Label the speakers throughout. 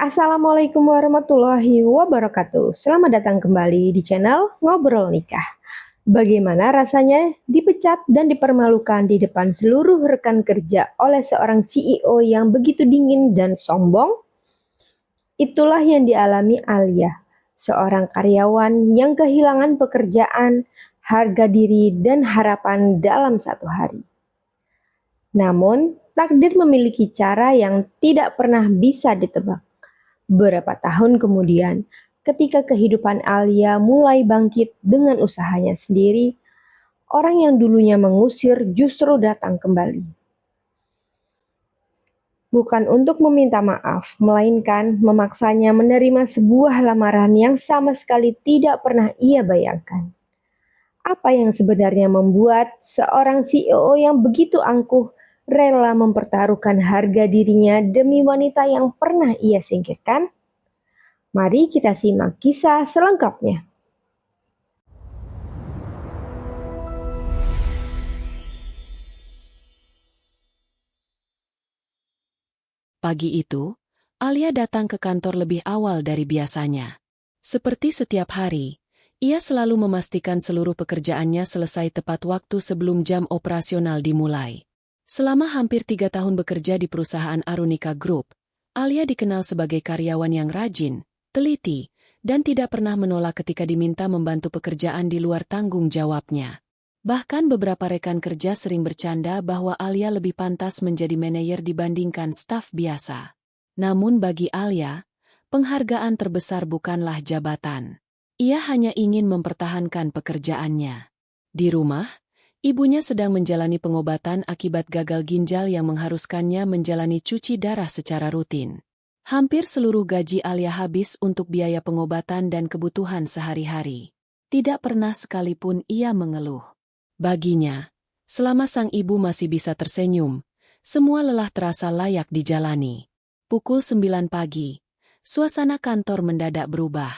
Speaker 1: Assalamualaikum warahmatullahi wabarakatuh. Selamat datang kembali di channel Ngobrol Nikah. Bagaimana rasanya dipecat dan dipermalukan di depan seluruh rekan kerja oleh seorang CEO yang begitu dingin dan sombong? Itulah yang dialami Alia, seorang karyawan yang kehilangan pekerjaan, harga diri, dan harapan dalam satu hari. Namun, takdir memiliki cara yang tidak pernah bisa ditebak. Beberapa tahun kemudian, ketika kehidupan Alia mulai bangkit dengan usahanya sendiri, orang yang dulunya mengusir justru datang kembali. Bukan untuk meminta maaf, melainkan memaksanya menerima sebuah lamaran yang sama sekali tidak pernah ia bayangkan. Apa yang sebenarnya membuat seorang CEO yang begitu angkuh rela mempertaruhkan harga dirinya demi wanita yang pernah ia singkirkan? Mari kita simak kisah selengkapnya.
Speaker 2: Pagi itu, Alia datang ke kantor lebih awal dari biasanya. Seperti setiap hari, ia selalu memastikan seluruh pekerjaannya selesai tepat waktu sebelum jam operasional dimulai. Selama hampir 3 tahun bekerja di perusahaan Arunika Group, Alia dikenal sebagai karyawan yang rajin, teliti, dan tidak pernah menolak ketika diminta membantu pekerjaan di luar tanggung jawabnya. Bahkan beberapa rekan kerja sering bercanda bahwa Alia lebih pantas menjadi manajer dibandingkan staf biasa. Namun bagi Alia, penghargaan terbesar bukanlah jabatan. Ia hanya ingin mempertahankan pekerjaannya. Di rumah, ibunya sedang menjalani pengobatan akibat gagal ginjal yang mengharuskannya menjalani cuci darah secara rutin. Hampir seluruh gaji Alia habis untuk biaya pengobatan dan kebutuhan sehari-hari. Tidak pernah sekalipun ia mengeluh. Baginya, selama sang ibu masih bisa tersenyum, semua lelah terasa layak dijalani. Pukul 9 pagi, suasana kantor mendadak berubah.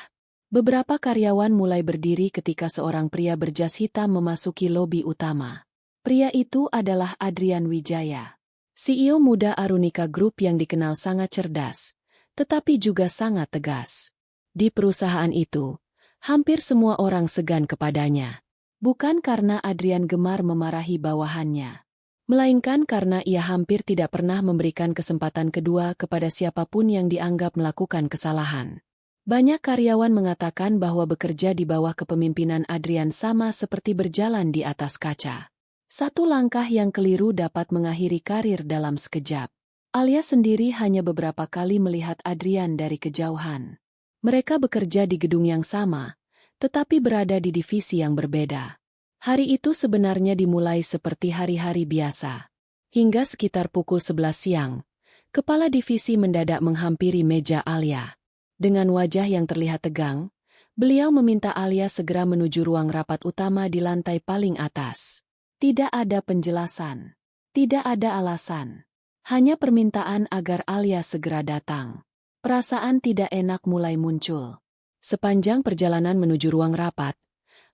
Speaker 2: Beberapa karyawan mulai berdiri ketika seorang pria berjas hitam memasuki lobi utama. Pria itu adalah Adrian Wijaya, CEO muda Arunika Group yang dikenal sangat cerdas, tetapi juga sangat tegas. Di perusahaan itu, hampir semua orang segan kepadanya. Bukan karena Adrian gemar memarahi bawahannya, melainkan karena ia hampir tidak pernah memberikan kesempatan kedua kepada siapapun yang dianggap melakukan kesalahan. Banyak karyawan mengatakan bahwa bekerja di bawah kepemimpinan Adrian sama seperti berjalan di atas kaca. Satu langkah yang keliru dapat mengakhiri karir dalam sekejap. Alia sendiri hanya beberapa kali melihat Adrian dari kejauhan. Mereka bekerja di gedung yang sama, tetapi berada di divisi yang berbeda. Hari itu sebenarnya dimulai seperti hari-hari biasa. Hingga sekitar pukul 11 siang, kepala divisi mendadak menghampiri meja Alia. Dengan wajah yang terlihat tegang, beliau meminta Alia segera menuju ruang rapat utama di lantai paling atas. Tidak ada penjelasan, tidak ada alasan, hanya permintaan agar Alia segera datang. Perasaan tidak enak mulai muncul. Sepanjang perjalanan menuju ruang rapat,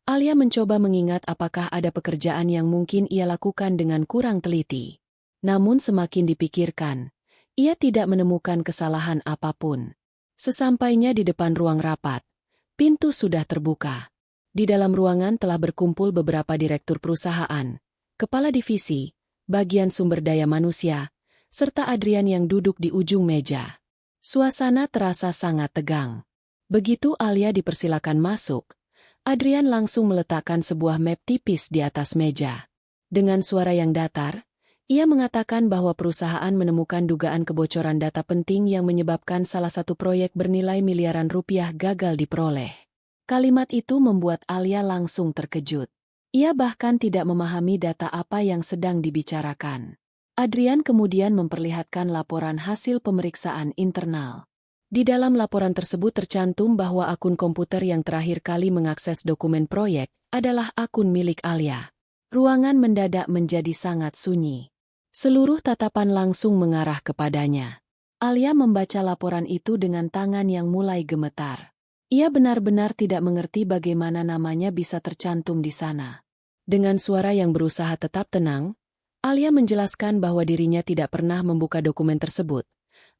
Speaker 2: Alia mencoba mengingat apakah ada pekerjaan yang mungkin ia lakukan dengan kurang teliti. Namun semakin dipikirkan, ia tidak menemukan kesalahan apapun. Sesampainya di depan ruang rapat, pintu sudah terbuka. Di dalam ruangan telah berkumpul beberapa direktur perusahaan, kepala divisi, bagian sumber daya manusia, serta Adrian yang duduk di ujung meja. Suasana terasa sangat tegang. Begitu Alia dipersilakan masuk, Adrian langsung meletakkan sebuah map tipis di atas meja. Dengan suara yang datar, ia mengatakan bahwa perusahaan menemukan dugaan kebocoran data penting yang menyebabkan salah satu proyek bernilai miliaran rupiah gagal diperoleh. Kalimat itu membuat Alia langsung terkejut. Ia bahkan tidak memahami data apa yang sedang dibicarakan. Adrian kemudian memperlihatkan laporan hasil pemeriksaan internal. Di dalam laporan tersebut tercantum bahwa akun komputer yang terakhir kali mengakses dokumen proyek adalah akun milik Alia. Ruangan mendadak menjadi sangat sunyi. Seluruh tatapan langsung mengarah kepadanya. Alia membaca laporan itu dengan tangan yang mulai gemetar. Ia benar-benar tidak mengerti bagaimana namanya bisa tercantum di sana. Dengan suara yang berusaha tetap tenang, Alia menjelaskan bahwa dirinya tidak pernah membuka dokumen tersebut.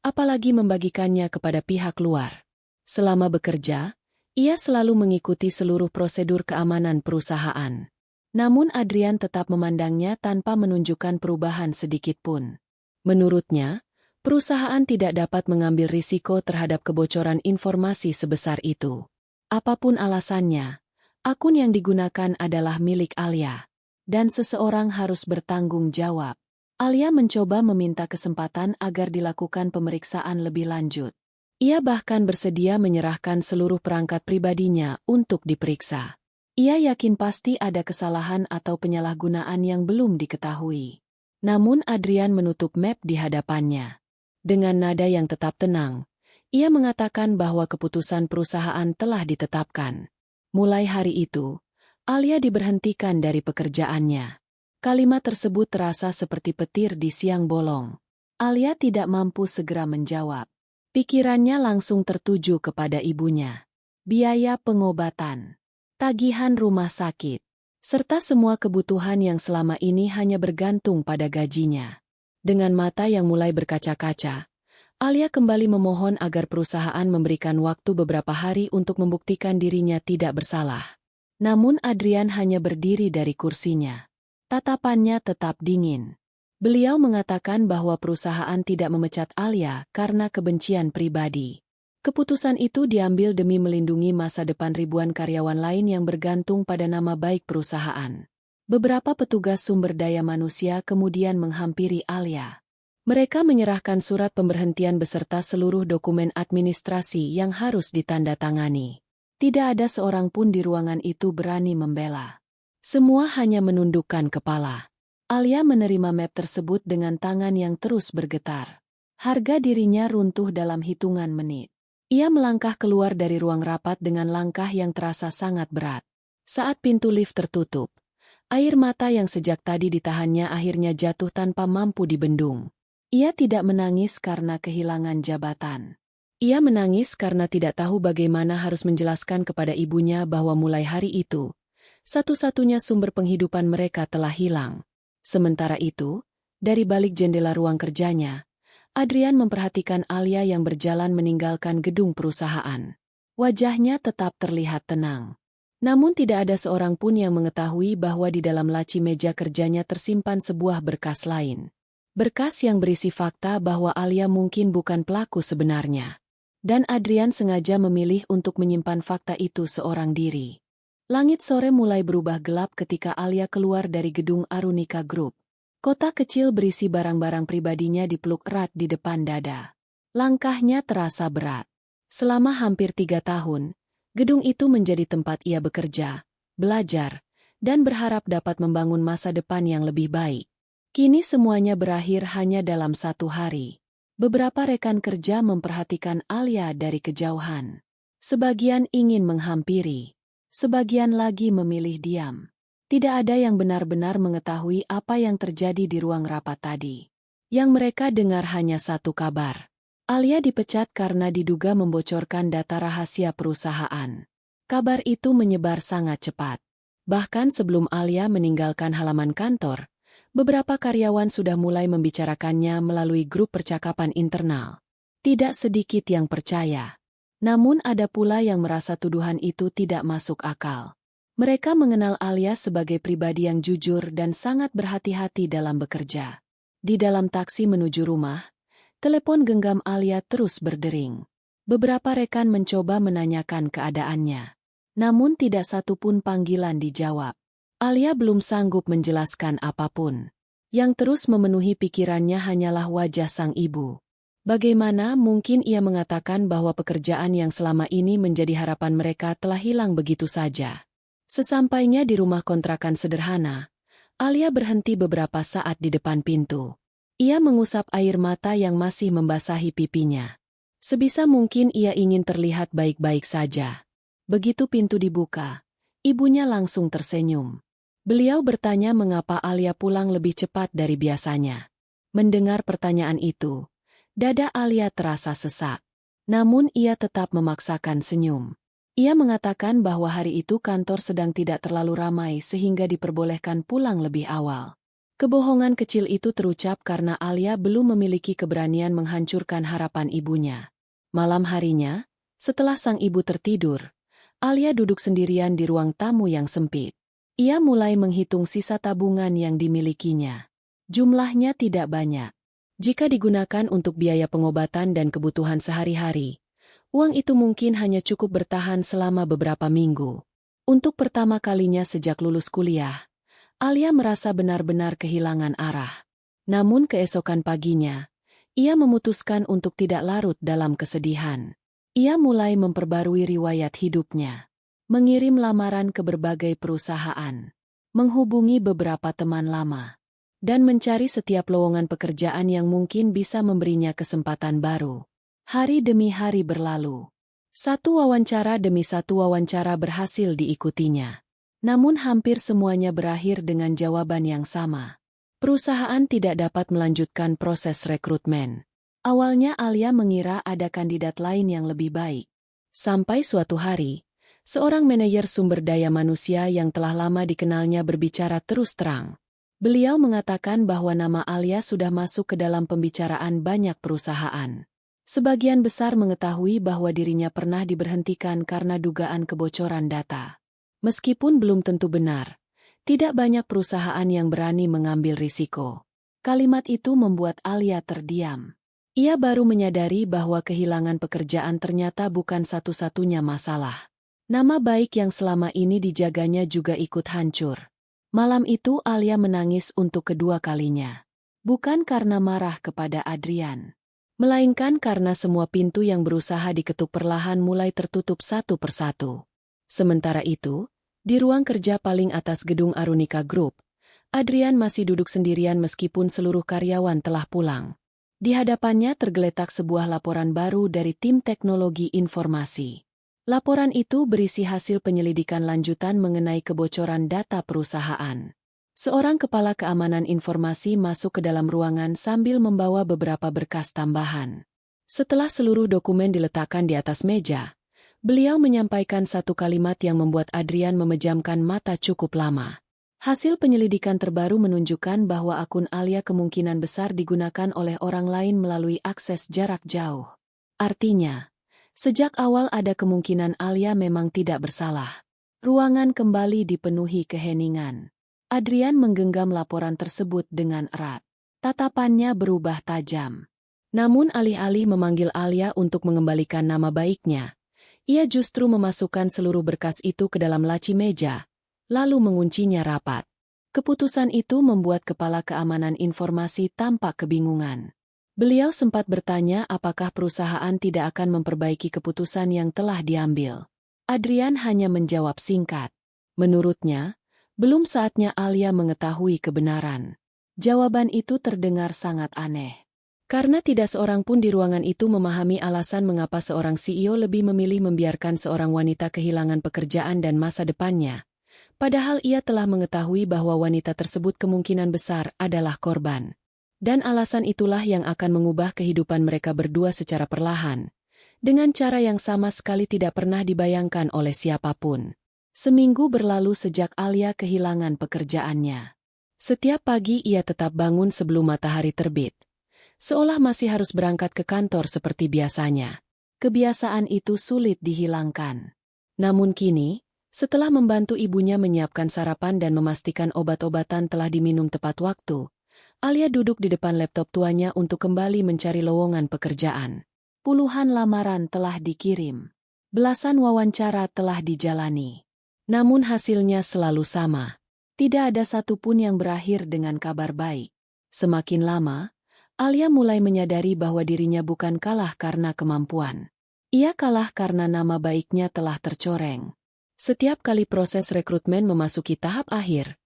Speaker 2: apalagi membagikannya kepada pihak luar. Selama bekerja, ia selalu mengikuti seluruh prosedur keamanan perusahaan. Namun Adrian tetap memandangnya tanpa menunjukkan perubahan sedikit pun. Menurutnya, perusahaan tidak dapat mengambil risiko terhadap kebocoran informasi sebesar itu. Apapun alasannya, akun yang digunakan adalah milik Alia. Dan seseorang harus bertanggung jawab. Alia mencoba meminta kesempatan agar dilakukan pemeriksaan lebih lanjut. Ia bahkan bersedia menyerahkan seluruh perangkat pribadinya untuk diperiksa. Ia yakin pasti ada kesalahan atau penyalahgunaan yang belum diketahui. Namun Adrian menutup map di hadapannya. Dengan nada yang tetap tenang, ia mengatakan bahwa keputusan perusahaan telah ditetapkan. Mulai hari itu, Alia diberhentikan dari pekerjaannya. Kalimat tersebut terasa seperti petir di siang bolong. Alia tidak mampu segera menjawab. Pikirannya langsung tertuju kepada ibunya. Biaya pengobatan, tagihan rumah sakit, serta semua kebutuhan yang selama ini hanya bergantung pada gajinya. Dengan mata yang mulai berkaca-kaca, Alia kembali memohon agar perusahaan memberikan waktu beberapa hari untuk membuktikan dirinya tidak bersalah. Namun Adrian hanya berdiri dari kursinya. Tatapannya tetap dingin. Beliau mengatakan bahwa perusahaan tidak memecat Alia karena kebencian pribadi. Keputusan itu diambil demi melindungi masa depan ribuan karyawan lain yang bergantung pada nama baik perusahaan. Beberapa petugas sumber daya manusia kemudian menghampiri Alia. Mereka menyerahkan surat pemberhentian beserta seluruh dokumen administrasi yang harus ditandatangani. Tidak ada seorang pun di ruangan itu berani membela. Semua hanya menundukkan kepala. Alia menerima map tersebut dengan tangan yang terus bergetar. Harga dirinya runtuh dalam hitungan menit. Ia melangkah keluar dari ruang rapat dengan langkah yang terasa sangat berat. Saat pintu lift tertutup, air mata yang sejak tadi ditahannya akhirnya jatuh tanpa mampu dibendung. Ia tidak menangis karena kehilangan jabatan. Ia menangis karena tidak tahu bagaimana harus menjelaskan kepada ibunya bahwa mulai hari itu, satu-satunya sumber penghidupan mereka telah hilang. Sementara itu, dari balik jendela ruang kerjanya, Adrian memperhatikan Alia yang berjalan meninggalkan gedung perusahaan. Wajahnya tetap terlihat tenang. Namun tidak ada seorang pun yang mengetahui bahwa di dalam laci meja kerjanya tersimpan sebuah berkas lain. Berkas yang berisi fakta bahwa Alia mungkin bukan pelaku sebenarnya. Dan Adrian sengaja memilih untuk menyimpan fakta itu seorang diri. Langit sore mulai berubah gelap ketika Alia keluar dari gedung Arunika Group. Kota kecil berisi barang-barang pribadinya dipeluk erat di depan dada. Langkahnya terasa berat. Selama hampir 3 tahun, gedung itu menjadi tempat ia bekerja, belajar, dan berharap dapat membangun masa depan yang lebih baik. Kini semuanya berakhir hanya dalam 1 hari. Beberapa rekan kerja memperhatikan Alia dari kejauhan. Sebagian ingin menghampiri, sebagian lagi memilih diam. Tidak ada yang benar-benar mengetahui apa yang terjadi di ruang rapat tadi. Yang mereka dengar hanya satu kabar. Alia dipecat karena diduga membocorkan data rahasia perusahaan. Kabar itu menyebar sangat cepat. Bahkan sebelum Alia meninggalkan halaman kantor, beberapa karyawan sudah mulai membicarakannya melalui grup percakapan internal. Tidak sedikit yang percaya. Namun ada pula yang merasa tuduhan itu tidak masuk akal. Mereka mengenal Alia sebagai pribadi yang jujur dan sangat berhati-hati dalam bekerja. Di dalam taksi menuju rumah, telepon genggam Alia terus berdering. Beberapa rekan mencoba menanyakan keadaannya. Namun tidak satu pun panggilan dijawab. Alia belum sanggup menjelaskan apapun. Yang terus memenuhi pikirannya hanyalah wajah sang ibu. Bagaimana mungkin ia mengatakan bahwa pekerjaan yang selama ini menjadi harapan mereka telah hilang begitu saja? Sesampainya di rumah kontrakan sederhana, Alia berhenti beberapa saat di depan pintu. Ia mengusap air mata yang masih membasahi pipinya. Sebisa mungkin ia ingin terlihat baik-baik saja. Begitu pintu dibuka, ibunya langsung tersenyum. Beliau bertanya mengapa Alia pulang lebih cepat dari biasanya. Mendengar pertanyaan itu, dada Alia terasa sesak. Namun ia tetap memaksakan senyum. Ia mengatakan bahwa hari itu kantor sedang tidak terlalu ramai sehingga diperbolehkan pulang lebih awal. Kebohongan kecil itu terucap karena Alia belum memiliki keberanian menghancurkan harapan ibunya. Malam harinya, setelah sang ibu tertidur, Alia duduk sendirian di ruang tamu yang sempit. Ia mulai menghitung sisa tabungan yang dimilikinya. Jumlahnya tidak banyak. Jika digunakan untuk biaya pengobatan dan kebutuhan sehari-hari, uang itu mungkin hanya cukup bertahan selama beberapa minggu. Untuk pertama kalinya sejak lulus kuliah, Alia merasa benar-benar kehilangan arah. Namun keesokan paginya, ia memutuskan untuk tidak larut dalam kesedihan. Ia mulai memperbarui riwayat hidupnya, mengirim lamaran ke berbagai perusahaan, menghubungi beberapa teman lama, dan mencari setiap lowongan pekerjaan yang mungkin bisa memberinya kesempatan baru. Hari demi hari berlalu. Satu wawancara demi satu wawancara berhasil diikutinya. Namun hampir semuanya berakhir dengan jawaban yang sama. Perusahaan tidak dapat melanjutkan proses rekrutmen. Awalnya Alia mengira ada kandidat lain yang lebih baik. Sampai suatu hari, seorang manajer sumber daya manusia yang telah lama dikenalnya berbicara terus terang. Beliau mengatakan bahwa nama Alia sudah masuk ke dalam pembicaraan banyak perusahaan. Sebagian besar mengetahui bahwa dirinya pernah diberhentikan karena dugaan kebocoran data. Meskipun belum tentu benar, tidak banyak perusahaan yang berani mengambil risiko. Kalimat itu membuat Alia terdiam. Ia baru menyadari bahwa kehilangan pekerjaan ternyata bukan satu-satunya masalah. Nama baik yang selama ini dijaganya juga ikut hancur. Malam itu Alia menangis untuk kedua kalinya. Bukan karena marah kepada Adrian, melainkan karena semua pintu yang berusaha diketuk perlahan mulai tertutup satu persatu. Sementara itu, di ruang kerja paling atas gedung Arunika Group, Adrian masih duduk sendirian meskipun seluruh karyawan telah pulang. Di hadapannya tergeletak sebuah laporan baru dari tim teknologi informasi. Laporan itu berisi hasil penyelidikan lanjutan mengenai kebocoran data perusahaan. Seorang kepala keamanan informasi masuk ke dalam ruangan sambil membawa beberapa berkas tambahan. Setelah seluruh dokumen diletakkan di atas meja, beliau menyampaikan satu kalimat yang membuat Adrian memejamkan mata cukup lama. Hasil penyelidikan terbaru menunjukkan bahwa akun Alia kemungkinan besar digunakan oleh orang lain melalui akses jarak jauh. Artinya, sejak awal ada kemungkinan Alia memang tidak bersalah. Ruangan kembali dipenuhi keheningan. Adrian menggenggam laporan tersebut dengan erat. Tatapannya berubah tajam. Namun alih-alih memanggil Alia untuk mengembalikan nama baiknya, ia justru memasukkan seluruh berkas itu ke dalam laci meja, lalu menguncinya rapat. Keputusan itu membuat kepala keamanan informasi tampak kebingungan. Beliau sempat bertanya apakah perusahaan tidak akan memperbaiki keputusan yang telah diambil. Adrian hanya menjawab singkat. Menurutnya, belum saatnya Alia mengetahui kebenaran. Jawaban itu terdengar sangat aneh. Karena tidak seorang pun di ruangan itu memahami alasan mengapa seorang CEO lebih memilih membiarkan seorang wanita kehilangan pekerjaan dan masa depannya. Padahal ia telah mengetahui bahwa wanita tersebut kemungkinan besar adalah korban. Dan alasan itulah yang akan mengubah kehidupan mereka berdua secara perlahan. Dengan cara yang sama sekali tidak pernah dibayangkan oleh siapapun. Seminggu berlalu sejak Alia kehilangan pekerjaannya. Setiap pagi ia tetap bangun sebelum matahari terbit. Seolah masih harus berangkat ke kantor seperti biasanya. Kebiasaan itu sulit dihilangkan. Namun kini, setelah membantu ibunya menyiapkan sarapan dan memastikan obat-obatan telah diminum tepat waktu, Alia duduk di depan laptop tuanya untuk kembali mencari lowongan pekerjaan. Puluhan lamaran telah dikirim. Belasan wawancara telah dijalani. Namun hasilnya selalu sama. Tidak ada satupun yang berakhir dengan kabar baik. Semakin lama, Alia mulai menyadari bahwa dirinya bukan kalah karena kemampuan. Ia kalah karena nama baiknya telah tercoreng. Setiap kali proses rekrutmen memasuki tahap akhir,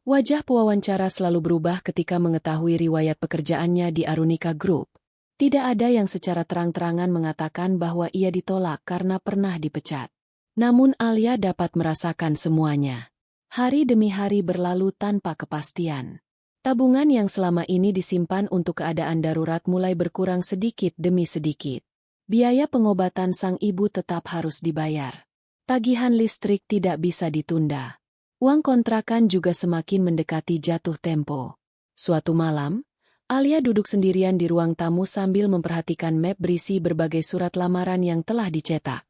Speaker 2: wajah pewawancara selalu berubah ketika mengetahui riwayat pekerjaannya di Arunika Group. Tidak ada yang secara terang-terangan mengatakan bahwa ia ditolak karena pernah dipecat. Namun Alia dapat merasakan semuanya. Hari demi hari berlalu tanpa kepastian. Tabungan yang selama ini disimpan untuk keadaan darurat mulai berkurang sedikit demi sedikit. Biaya pengobatan sang ibu tetap harus dibayar. Tagihan listrik tidak bisa ditunda. Uang kontrakan juga semakin mendekati jatuh tempo. Suatu malam, Alia duduk sendirian di ruang tamu sambil memperhatikan map berisi berbagai surat lamaran yang telah dicetak.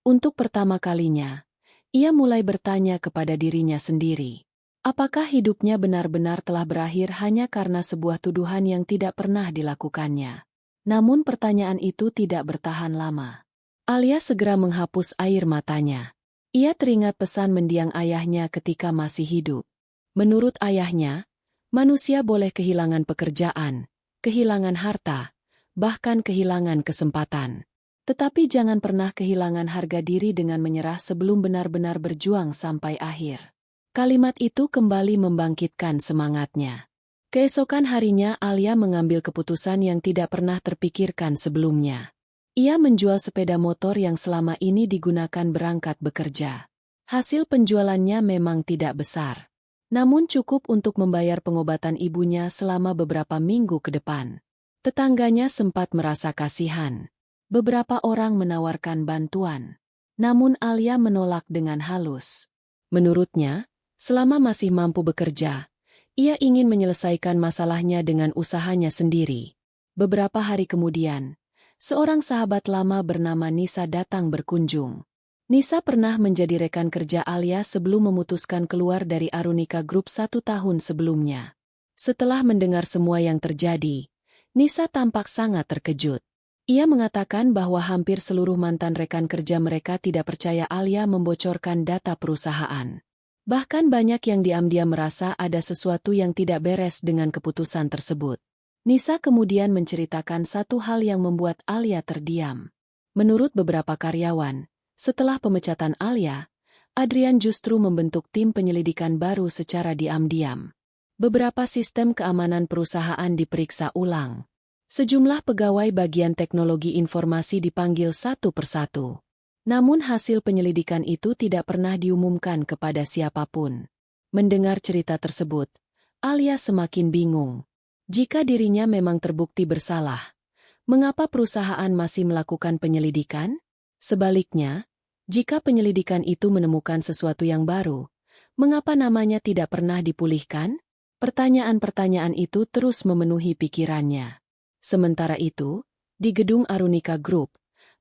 Speaker 2: Untuk pertama kalinya, ia mulai bertanya kepada dirinya sendiri. Apakah hidupnya benar-benar telah berakhir hanya karena sebuah tuduhan yang tidak pernah dilakukannya? Namun pertanyaan itu tidak bertahan lama. Alia segera menghapus air matanya. Ia teringat pesan mendiang ayahnya ketika masih hidup. Menurut ayahnya, manusia boleh kehilangan pekerjaan, kehilangan harta, bahkan kehilangan kesempatan. Tetapi jangan pernah kehilangan harga diri dengan menyerah sebelum benar-benar berjuang sampai akhir. Kalimat itu kembali membangkitkan semangatnya. Keesokan harinya Alia mengambil keputusan yang tidak pernah terpikirkan sebelumnya. Ia menjual sepeda motor yang selama ini digunakan berangkat bekerja. Hasil penjualannya memang tidak besar, namun cukup untuk membayar pengobatan ibunya selama beberapa minggu ke depan. Tetangganya sempat merasa kasihan. Beberapa orang menawarkan bantuan, namun Alia menolak dengan halus. Menurutnya, selama masih mampu bekerja, ia ingin menyelesaikan masalahnya dengan usahanya sendiri. Beberapa hari kemudian, seorang sahabat lama bernama Nisa datang berkunjung. Nisa pernah menjadi rekan kerja Alia sebelum memutuskan keluar dari Arunika Group 1 tahun sebelumnya. Setelah mendengar semua yang terjadi, Nisa tampak sangat terkejut. Ia mengatakan bahwa hampir seluruh mantan rekan kerja mereka tidak percaya Alia membocorkan data perusahaan. Bahkan banyak yang diam-diam merasa ada sesuatu yang tidak beres dengan keputusan tersebut. Nisa kemudian menceritakan satu hal yang membuat Alia terdiam. Menurut beberapa karyawan, setelah pemecatan Alia, Adrian justru membentuk tim penyelidikan baru secara diam-diam. Beberapa sistem keamanan perusahaan diperiksa ulang. Sejumlah pegawai bagian teknologi informasi dipanggil satu persatu. Namun hasil penyelidikan itu tidak pernah diumumkan kepada siapapun. Mendengar cerita tersebut, Alia semakin bingung. Jika dirinya memang terbukti bersalah, mengapa perusahaan masih melakukan penyelidikan? Sebaliknya, jika penyelidikan itu menemukan sesuatu yang baru, mengapa namanya tidak pernah dipulihkan? Pertanyaan-pertanyaan itu terus memenuhi pikirannya. Sementara itu, di gedung Arunika Group,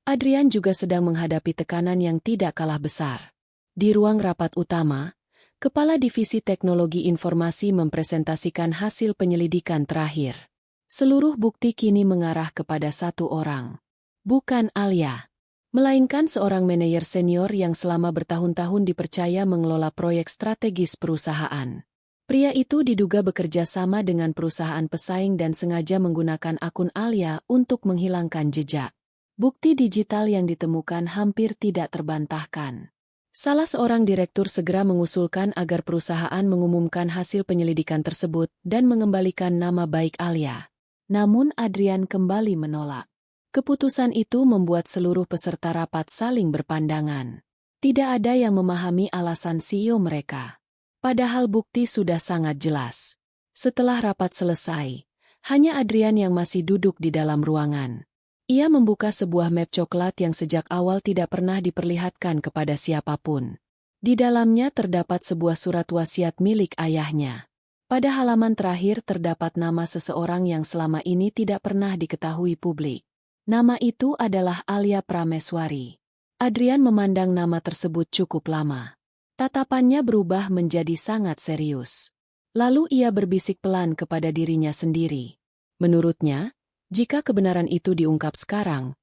Speaker 2: Adrian juga sedang menghadapi tekanan yang tidak kalah besar. Di ruang rapat utama, Kepala Divisi Teknologi Informasi mempresentasikan hasil penyelidikan terakhir. Seluruh bukti kini mengarah kepada satu orang. Bukan Alia, melainkan seorang manajer senior yang selama bertahun-tahun dipercaya mengelola proyek strategis perusahaan. Pria itu diduga bekerja sama dengan perusahaan pesaing dan sengaja menggunakan akun Alia untuk menghilangkan jejak. Bukti digital yang ditemukan hampir tidak terbantahkan. Salah seorang direktur segera mengusulkan agar perusahaan mengumumkan hasil penyelidikan tersebut dan mengembalikan nama baik Alia. Namun Adrian kembali menolak. Keputusan itu membuat seluruh peserta rapat saling berpandangan. Tidak ada yang memahami alasan CEO mereka. Padahal bukti sudah sangat jelas. Setelah rapat selesai, hanya Adrian yang masih duduk di dalam ruangan. Ia membuka sebuah map coklat yang sejak awal tidak pernah diperlihatkan kepada siapapun. Di dalamnya terdapat sebuah surat wasiat milik ayahnya. Pada halaman terakhir terdapat nama seseorang yang selama ini tidak pernah diketahui publik. Nama itu adalah Alia Prameswari. Adrian memandang nama tersebut cukup lama. Tatapannya berubah menjadi sangat serius. Lalu ia berbisik pelan kepada dirinya sendiri. Menurutnya, jika kebenaran itu diungkap sekarang,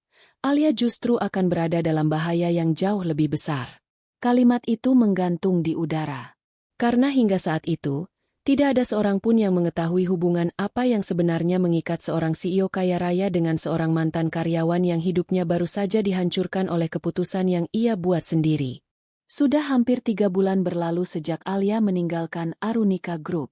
Speaker 2: Alia justru akan berada dalam bahaya yang jauh lebih besar. Kalimat itu menggantung di udara. Karena hingga saat itu, tidak ada seorang pun yang mengetahui hubungan apa yang sebenarnya mengikat seorang CEO kaya raya dengan seorang mantan karyawan yang hidupnya baru saja dihancurkan oleh keputusan yang ia buat sendiri. Sudah hampir 3 bulan berlalu sejak Alia meninggalkan Arunika Group.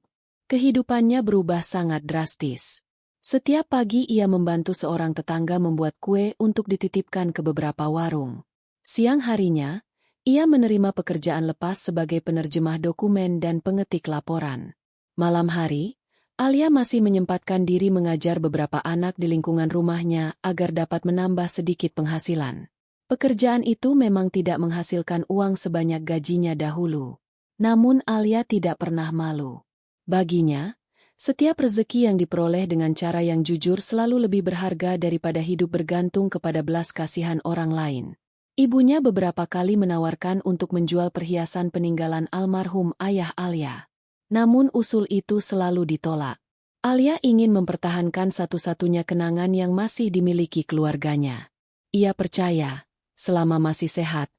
Speaker 2: Kehidupannya berubah sangat drastis. Setiap pagi ia membantu seorang tetangga membuat kue untuk dititipkan ke beberapa warung. Siang harinya, ia menerima pekerjaan lepas sebagai penerjemah dokumen dan pengetik laporan. Malam hari, Alia masih menyempatkan diri mengajar beberapa anak di lingkungan rumahnya agar dapat menambah sedikit penghasilan. Pekerjaan itu memang tidak menghasilkan uang sebanyak gajinya dahulu. Namun Alia tidak pernah malu. Baginya, Setiap rezeki yang diperoleh dengan cara yang jujur selalu lebih berharga daripada hidup bergantung kepada belas kasihan orang lain. Ibunya beberapa kali menawarkan untuk menjual perhiasan peninggalan almarhum ayah Alia. Namun usul itu selalu ditolak. Alia ingin mempertahankan satu-satunya kenangan yang masih dimiliki keluarganya. Ia percaya, selama masih sehat,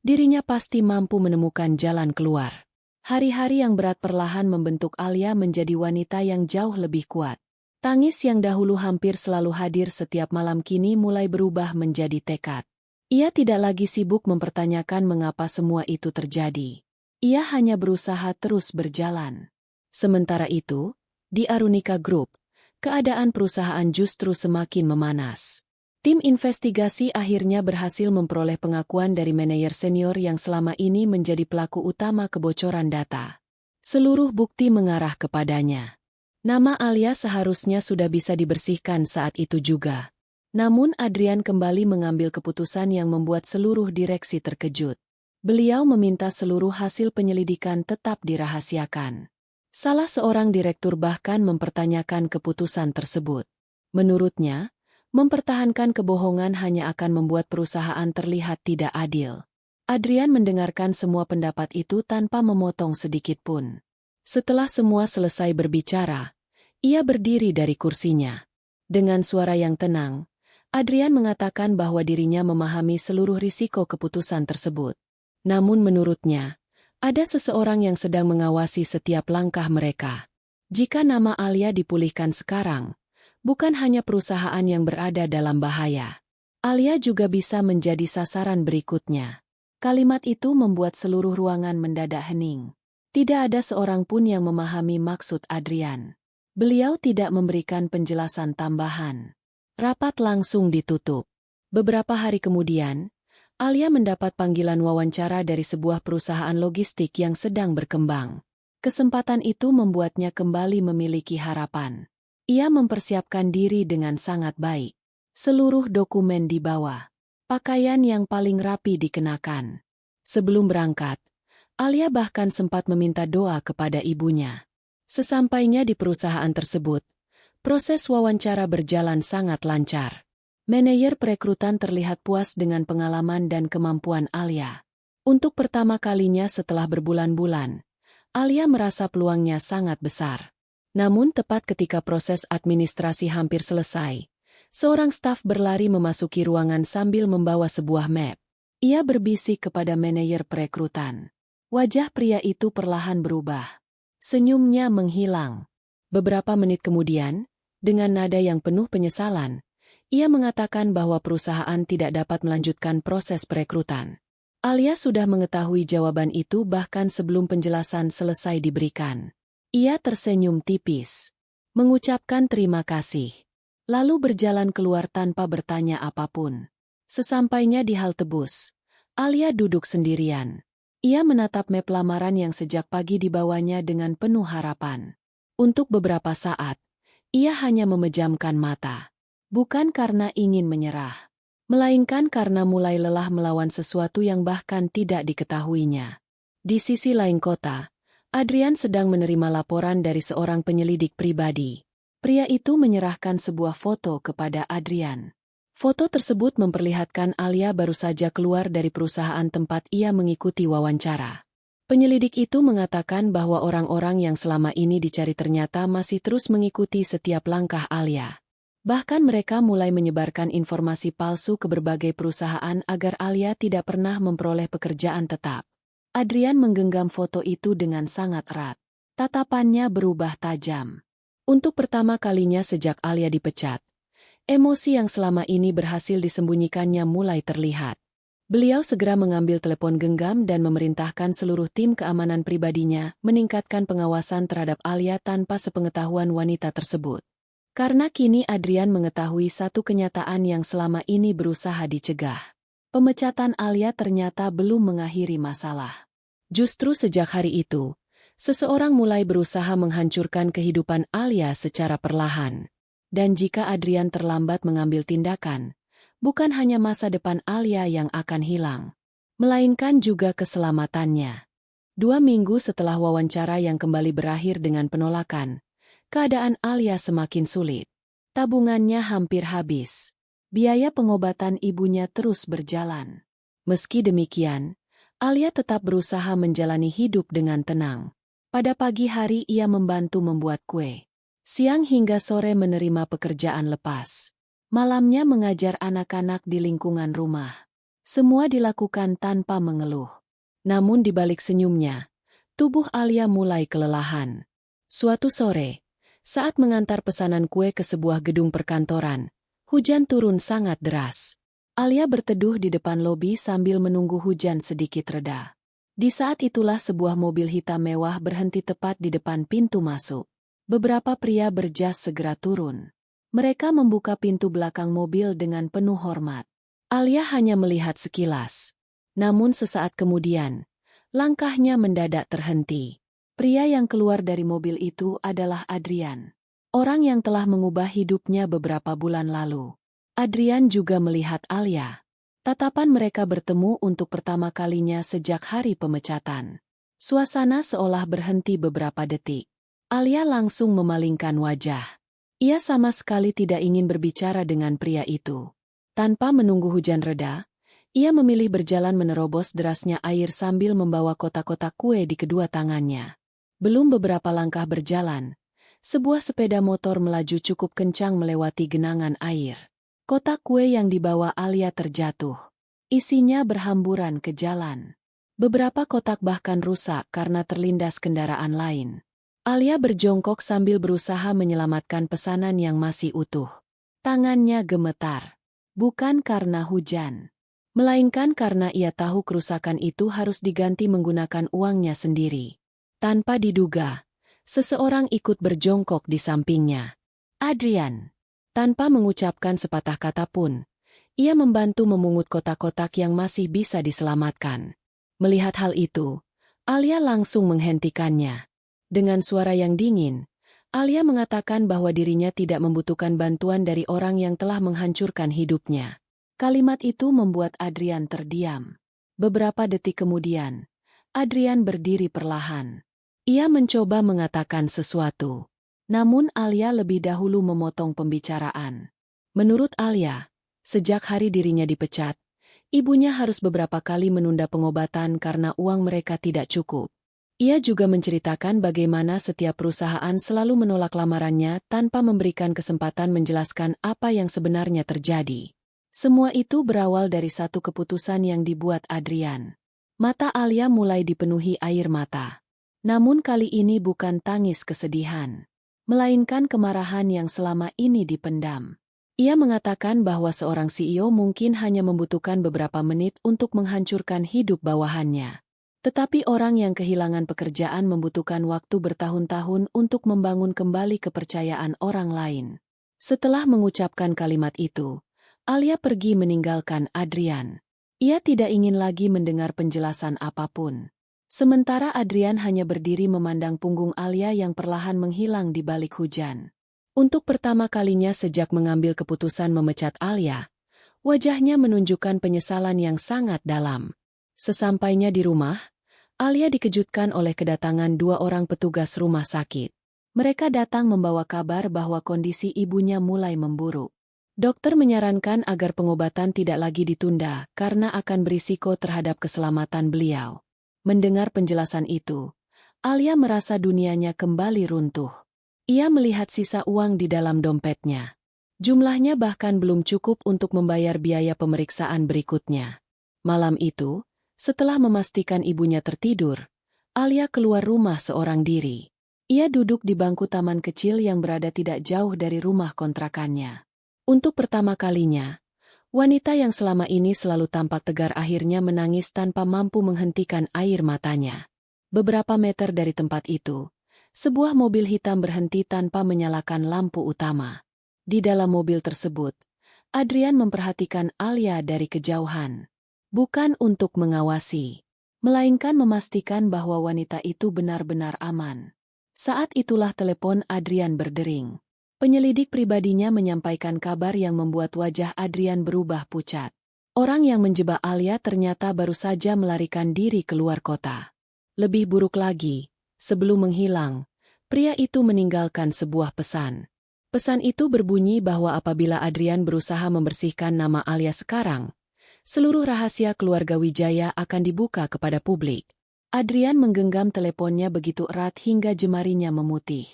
Speaker 2: dirinya pasti mampu menemukan jalan keluar. Hari-hari yang berat perlahan membentuk Alia menjadi wanita yang jauh lebih kuat. Tangis yang dahulu hampir selalu hadir setiap malam kini mulai berubah menjadi tekad. Ia tidak lagi sibuk mempertanyakan mengapa semua itu terjadi. Ia hanya berusaha terus berjalan. Sementara itu, di Arunika Group, keadaan perusahaan justru semakin memanas. Tim investigasi akhirnya berhasil memperoleh pengakuan dari manajer senior yang selama ini menjadi pelaku utama kebocoran data. Seluruh bukti mengarah kepadanya. Nama Alia seharusnya sudah bisa dibersihkan saat itu juga. Namun Adrian kembali mengambil keputusan yang membuat seluruh direksi terkejut. Beliau meminta seluruh hasil penyelidikan tetap dirahasiakan. Salah seorang direktur bahkan mempertanyakan keputusan tersebut. Menurutnya, mempertahankan kebohongan hanya akan membuat perusahaan terlihat tidak adil. Adrian mendengarkan semua pendapat itu tanpa memotong sedikit pun. Setelah semua selesai berbicara, ia berdiri dari kursinya. Dengan suara yang tenang, Adrian mengatakan bahwa dirinya memahami seluruh risiko keputusan tersebut. Namun menurutnya, ada seseorang yang sedang mengawasi setiap langkah mereka. Jika nama Alia dipulihkan sekarang, bukan hanya perusahaan yang berada dalam bahaya. Alia juga bisa menjadi sasaran berikutnya. Kalimat itu membuat seluruh ruangan mendadak hening. Tidak ada seorang pun yang memahami maksud Adrian. Beliau tidak memberikan penjelasan tambahan. Rapat langsung ditutup. Beberapa hari kemudian, Alia mendapat panggilan wawancara dari sebuah perusahaan logistik yang sedang berkembang. Kesempatan itu membuatnya kembali memiliki harapan. Ia mempersiapkan diri dengan sangat baik. Seluruh dokumen dibawa. Pakaian yang paling rapi dikenakan. Sebelum berangkat, Alia bahkan sempat meminta doa kepada ibunya. Sesampainya di perusahaan tersebut, proses wawancara berjalan sangat lancar. Manajer perekrutan terlihat puas dengan pengalaman dan kemampuan Alia. Untuk pertama kalinya setelah berbulan-bulan, Alia merasa peluangnya sangat besar. Namun tepat ketika proses administrasi hampir selesai, seorang staf berlari memasuki ruangan sambil membawa sebuah map. Ia berbisik kepada manajer perekrutan. Wajah pria itu perlahan berubah. Senyumnya menghilang. Beberapa menit kemudian, dengan nada yang penuh penyesalan, ia mengatakan bahwa perusahaan tidak dapat melanjutkan proses perekrutan. Alia sudah mengetahui jawaban itu bahkan sebelum penjelasan selesai diberikan. Ia tersenyum tipis, mengucapkan terima kasih, lalu berjalan keluar tanpa bertanya apapun. Sesampainya di halte bus, Alia duduk sendirian. Ia menatap map lamaran yang sejak pagi dibawanya dengan penuh harapan. Untuk beberapa saat, ia hanya memejamkan mata. Bukan karena ingin menyerah, melainkan karena mulai lelah melawan sesuatu yang bahkan tidak diketahuinya. Di sisi lain kota, Adrian sedang menerima laporan dari seorang penyelidik pribadi. Pria itu menyerahkan sebuah foto kepada Adrian. Foto tersebut memperlihatkan Alia baru saja keluar dari perusahaan tempat ia mengikuti wawancara. Penyelidik itu mengatakan bahwa orang-orang yang selama ini dicari ternyata masih terus mengikuti setiap langkah Alia. Bahkan mereka mulai menyebarkan informasi palsu ke berbagai perusahaan agar Alia tidak pernah memperoleh pekerjaan tetap. Adrian menggenggam foto itu dengan sangat erat. Tatapannya berubah tajam. Untuk pertama kalinya sejak Alia dipecat, emosi yang selama ini berhasil disembunyikannya mulai terlihat. Beliau segera mengambil telepon genggam dan memerintahkan seluruh tim keamanan pribadinya meningkatkan pengawasan terhadap Alia tanpa sepengetahuan wanita tersebut. Karena kini Adrian mengetahui satu kenyataan yang selama ini berusaha dicegah. Pemecatan Alia ternyata belum mengakhiri masalah. Justru sejak hari itu, seseorang mulai berusaha menghancurkan kehidupan Alia secara perlahan. Dan jika Adrian terlambat mengambil tindakan, bukan hanya masa depan Alia yang akan hilang, melainkan juga keselamatannya. 2 minggu setelah wawancara yang kembali berakhir dengan penolakan, keadaan Alia semakin sulit. Tabungannya hampir habis. Biaya pengobatan ibunya terus berjalan. Meski demikian, Alia tetap berusaha menjalani hidup dengan tenang. Pada pagi hari ia membantu membuat kue. Siang hingga sore menerima pekerjaan lepas. Malamnya mengajar anak-anak di lingkungan rumah. Semua dilakukan tanpa mengeluh. Namun di balik senyumnya, tubuh Alia mulai kelelahan. Suatu sore, saat mengantar pesanan kue ke sebuah gedung perkantoran, hujan turun sangat deras. Alia berteduh di depan lobi sambil menunggu hujan sedikit reda. Di saat itulah sebuah mobil hitam mewah berhenti tepat di depan pintu masuk. Beberapa pria berjas segera turun. Mereka membuka pintu belakang mobil dengan penuh hormat. Alia hanya melihat sekilas. Namun sesaat kemudian, langkahnya mendadak terhenti. Pria yang keluar dari mobil itu adalah Adrian. Orang yang telah mengubah hidupnya beberapa bulan lalu. Adrian juga melihat Alia. Tatapan mereka bertemu untuk pertama kalinya sejak hari pemecatan. Suasana seolah berhenti beberapa detik. Alia langsung memalingkan wajah. Ia sama sekali tidak ingin berbicara dengan pria itu. Tanpa menunggu hujan reda, ia memilih berjalan menerobos derasnya air sambil membawa kotak-kotak kue di kedua tangannya. Belum beberapa langkah berjalan, sebuah sepeda motor melaju cukup kencang melewati genangan air. Kotak kue yang dibawa Alia terjatuh. Isinya berhamburan ke jalan. Beberapa kotak bahkan rusak karena terlindas kendaraan lain. Alia berjongkok sambil berusaha menyelamatkan pesanan yang masih utuh. Tangannya gemetar. Bukan karena hujan, melainkan karena ia tahu kerusakan itu harus diganti menggunakan uangnya sendiri. Tanpa diduga, seseorang ikut berjongkok di sampingnya. Adrian. Tanpa mengucapkan sepatah kata pun, ia membantu memungut kotak-kotak yang masih bisa diselamatkan. Melihat hal itu, Alia langsung menghentikannya. Dengan suara yang dingin, Alia mengatakan bahwa dirinya tidak membutuhkan bantuan dari orang yang telah menghancurkan hidupnya. Kalimat itu membuat Adrian terdiam. Beberapa detik kemudian, Adrian berdiri perlahan. Ia mencoba mengatakan sesuatu. Namun Alia lebih dahulu memotong pembicaraan. Menurut Alia, sejak hari dirinya dipecat, ibunya harus beberapa kali menunda pengobatan karena uang mereka tidak cukup. Ia juga menceritakan bagaimana setiap perusahaan selalu menolak lamarannya tanpa memberikan kesempatan menjelaskan apa yang sebenarnya terjadi. Semua itu berawal dari satu keputusan yang dibuat Adrian. Mata Alia mulai dipenuhi air mata. Namun kali ini bukan tangis kesedihan, melainkan kemarahan yang selama ini dipendam. Ia mengatakan bahwa seorang CEO mungkin hanya membutuhkan beberapa menit untuk menghancurkan hidup bawahannya. Tetapi orang yang kehilangan pekerjaan membutuhkan waktu bertahun-tahun untuk membangun kembali kepercayaan orang lain. Setelah mengucapkan kalimat itu, Alia pergi meninggalkan Adrian. Ia tidak ingin lagi mendengar penjelasan apapun. Sementara Adrian hanya berdiri memandang punggung Alia yang perlahan menghilang di balik hujan. Untuk pertama kalinya sejak mengambil keputusan memecat Alia, wajahnya menunjukkan penyesalan yang sangat dalam. Sesampainya di rumah, Alia dikejutkan oleh kedatangan dua orang petugas rumah sakit. Mereka datang membawa kabar bahwa kondisi ibunya mulai memburuk. Dokter menyarankan agar pengobatan tidak lagi ditunda karena akan berisiko terhadap keselamatan beliau. Mendengar penjelasan itu, Alia merasa dunianya kembali runtuh. Ia melihat sisa uang di dalam dompetnya. Jumlahnya bahkan belum cukup untuk membayar biaya pemeriksaan berikutnya. Malam itu, setelah memastikan ibunya tertidur, Alia keluar rumah seorang diri. Ia duduk di bangku taman kecil yang berada tidak jauh dari rumah kontrakannya. Untuk pertama kalinya, wanita yang selama ini selalu tampak tegar akhirnya menangis tanpa mampu menghentikan air matanya. Beberapa meter dari tempat itu, sebuah mobil hitam berhenti tanpa menyalakan lampu utama. Di dalam mobil tersebut, Adrian memperhatikan Alia dari kejauhan. Bukan untuk mengawasi, melainkan memastikan bahwa wanita itu benar-benar aman. Saat itulah telepon Adrian berdering. Penyelidik pribadinya menyampaikan kabar yang membuat wajah Adrian berubah pucat. Orang yang menjebak Alia ternyata baru saja melarikan diri keluar kota. Lebih buruk lagi, sebelum menghilang, Pria itu meninggalkan sebuah pesan. Pesan itu berbunyi bahwa apabila Adrian berusaha membersihkan nama Alia sekarang, seluruh rahasia keluarga Wijaya akan dibuka kepada publik. Adrian menggenggam teleponnya begitu erat hingga jemarinya memutih.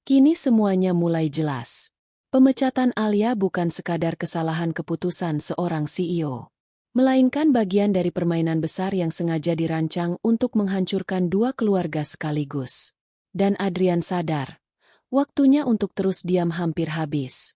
Speaker 2: Kini semuanya mulai jelas. Pemecatan Alia bukan sekadar kesalahan keputusan seorang CEO, melainkan bagian dari permainan besar yang sengaja dirancang untuk menghancurkan dua keluarga sekaligus. Dan Adrian sadar, waktunya untuk terus diam hampir habis.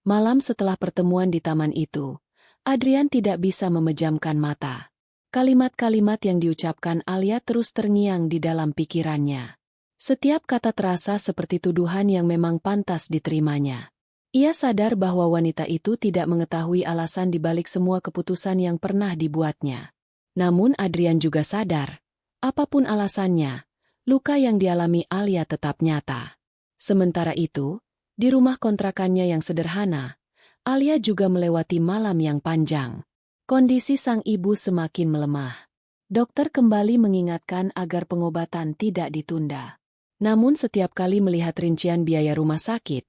Speaker 2: Malam setelah pertemuan di taman itu, Adrian tidak bisa memejamkan mata. Kalimat-kalimat yang diucapkan Alia terus terngiang di dalam pikirannya. Setiap kata terasa seperti tuduhan yang memang pantas diterimanya. Ia sadar bahwa wanita itu tidak mengetahui alasan dibalik semua keputusan yang pernah dibuatnya. Namun Adrian juga sadar, apapun alasannya, luka yang dialami Alia tetap nyata. Sementara itu, di rumah kontrakannya yang sederhana, Alia juga melewati malam yang panjang. Kondisi sang ibu semakin melemah. Dokter kembali mengingatkan agar pengobatan tidak ditunda. Namun setiap kali melihat rincian biaya rumah sakit,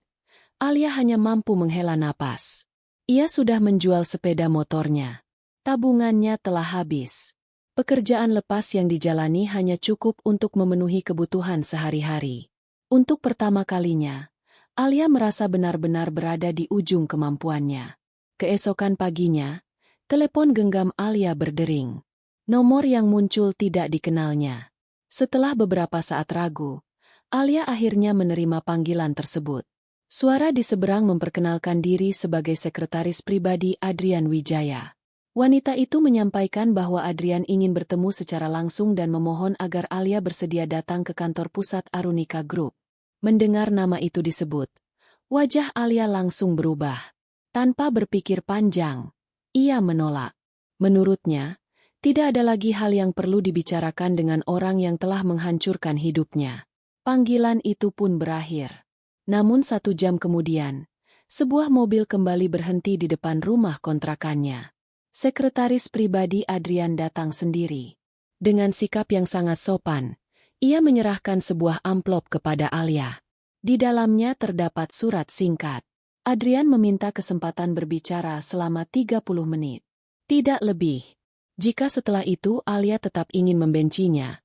Speaker 2: Alia hanya mampu menghela napas. Ia sudah menjual sepeda motornya. Tabungannya telah habis. Pekerjaan lepas yang dijalani hanya cukup untuk memenuhi kebutuhan sehari-hari. Untuk pertama kalinya, Alia merasa benar-benar berada di ujung kemampuannya. Keesokan paginya, telepon genggam Alia berdering. Nomor yang muncul tidak dikenalnya. Setelah beberapa saat ragu, Alia akhirnya menerima panggilan tersebut. Suara di seberang memperkenalkan diri sebagai sekretaris pribadi Adrian Wijaya. Wanita itu menyampaikan bahwa Adrian ingin bertemu secara langsung dan memohon agar Alia bersedia datang ke kantor pusat Arunika Group. Mendengar nama itu disebut, wajah Alia langsung berubah. Tanpa berpikir panjang, ia menolak. Menurutnya, tidak ada lagi hal yang perlu dibicarakan dengan orang yang telah menghancurkan hidupnya. Panggilan itu pun berakhir. Namun 1 jam kemudian, sebuah mobil kembali berhenti di depan rumah kontrakannya. Sekretaris pribadi Adrian datang sendiri. Dengan sikap yang sangat sopan, ia menyerahkan sebuah amplop kepada Alia. Di dalamnya terdapat surat singkat. Adrian meminta kesempatan berbicara selama 30 menit. Tidak lebih. Jika setelah itu Alia tetap ingin membencinya,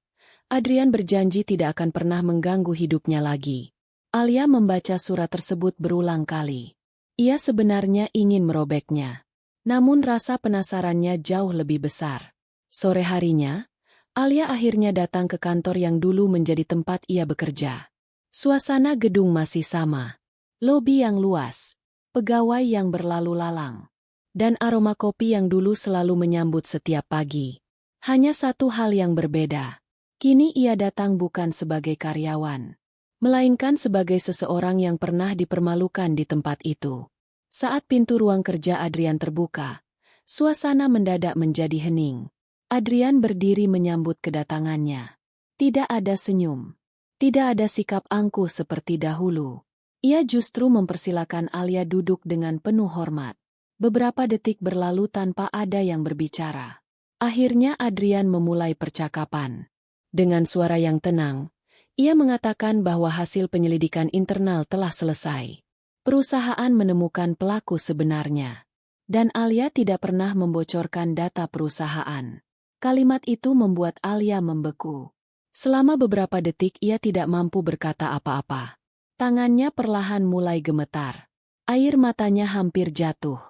Speaker 2: Adrian berjanji tidak akan pernah mengganggu hidupnya lagi. Alia membaca surat tersebut berulang kali. Ia sebenarnya ingin merobeknya. Namun rasa penasarannya jauh lebih besar. Sore harinya, Alia akhirnya datang ke kantor yang dulu menjadi tempat ia bekerja. Suasana gedung masih sama. Lobi yang luas, pegawai yang berlalu lalang, dan aroma kopi yang dulu selalu menyambut setiap pagi. Hanya satu hal yang berbeda. Kini ia datang bukan sebagai karyawan, melainkan sebagai seseorang yang pernah dipermalukan di tempat itu. Saat pintu ruang kerja Adrian terbuka, suasana mendadak menjadi hening. Adrian berdiri menyambut kedatangannya. Tidak ada senyum. Tidak ada sikap angkuh seperti dahulu. Ia justru mempersilakan Alia duduk dengan penuh hormat. Beberapa detik berlalu tanpa ada yang berbicara. Akhirnya Adrian memulai percakapan. Dengan suara yang tenang, ia mengatakan bahwa hasil penyelidikan internal telah selesai. Perusahaan menemukan pelaku sebenarnya. Dan Alia tidak pernah membocorkan data perusahaan. Kalimat itu membuat Alia membeku. Selama beberapa detik ia tidak mampu berkata apa-apa. Tangannya perlahan mulai gemetar. Air matanya hampir jatuh.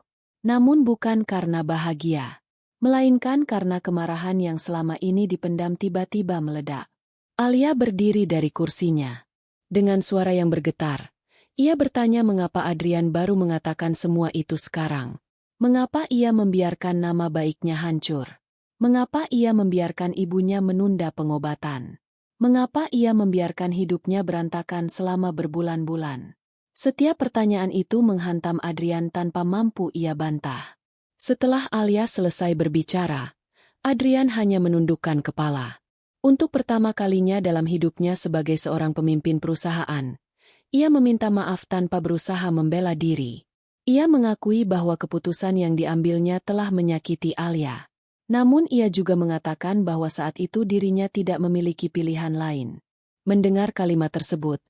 Speaker 2: Namun bukan karena bahagia, melainkan karena kemarahan yang selama ini dipendam tiba-tiba meledak. Alia berdiri dari kursinya. Dengan suara yang bergetar, ia bertanya mengapa Adrian baru mengatakan semua itu sekarang. Mengapa ia membiarkan nama baiknya hancur? Mengapa ia membiarkan ibunya menunda pengobatan? Mengapa ia membiarkan hidupnya berantakan selama berbulan-bulan? Setiap pertanyaan itu menghantam Adrian tanpa mampu ia bantah. Setelah Alia selesai berbicara, Adrian hanya menundukkan kepala. Untuk pertama kalinya dalam hidupnya sebagai seorang pemimpin perusahaan, ia meminta maaf tanpa berusaha membela diri. Ia mengakui bahwa keputusan yang diambilnya telah menyakiti Alia. Namun ia juga mengatakan bahwa saat itu dirinya tidak memiliki pilihan lain. Mendengar kalimat tersebut,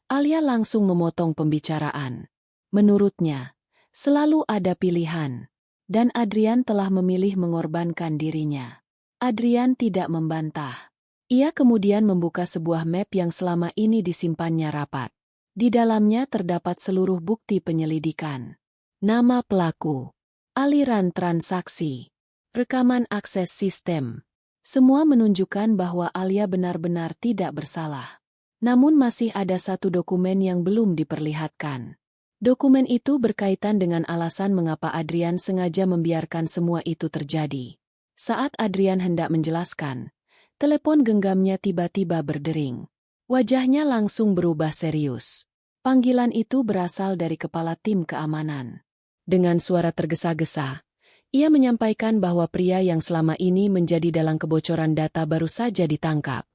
Speaker 2: Alia langsung memotong pembicaraan. Menurutnya, selalu ada pilihan. Dan Adrian telah memilih mengorbankan dirinya. Adrian tidak membantah. Ia kemudian membuka sebuah map yang selama ini disimpannya rapat. Di dalamnya terdapat seluruh bukti penyelidikan. Nama pelaku, aliran transaksi, rekaman akses sistem. Semua menunjukkan bahwa Alia benar-benar tidak bersalah. Namun masih ada satu dokumen yang belum diperlihatkan. Dokumen itu berkaitan dengan alasan mengapa Adrian sengaja membiarkan semua itu terjadi. Saat Adrian hendak menjelaskan, telepon genggamnya tiba-tiba berdering. Wajahnya langsung berubah serius. Panggilan itu berasal dari kepala tim keamanan. Dengan suara tergesa-gesa, ia menyampaikan bahwa pria yang selama ini menjadi dalang kebocoran data baru saja ditangkap.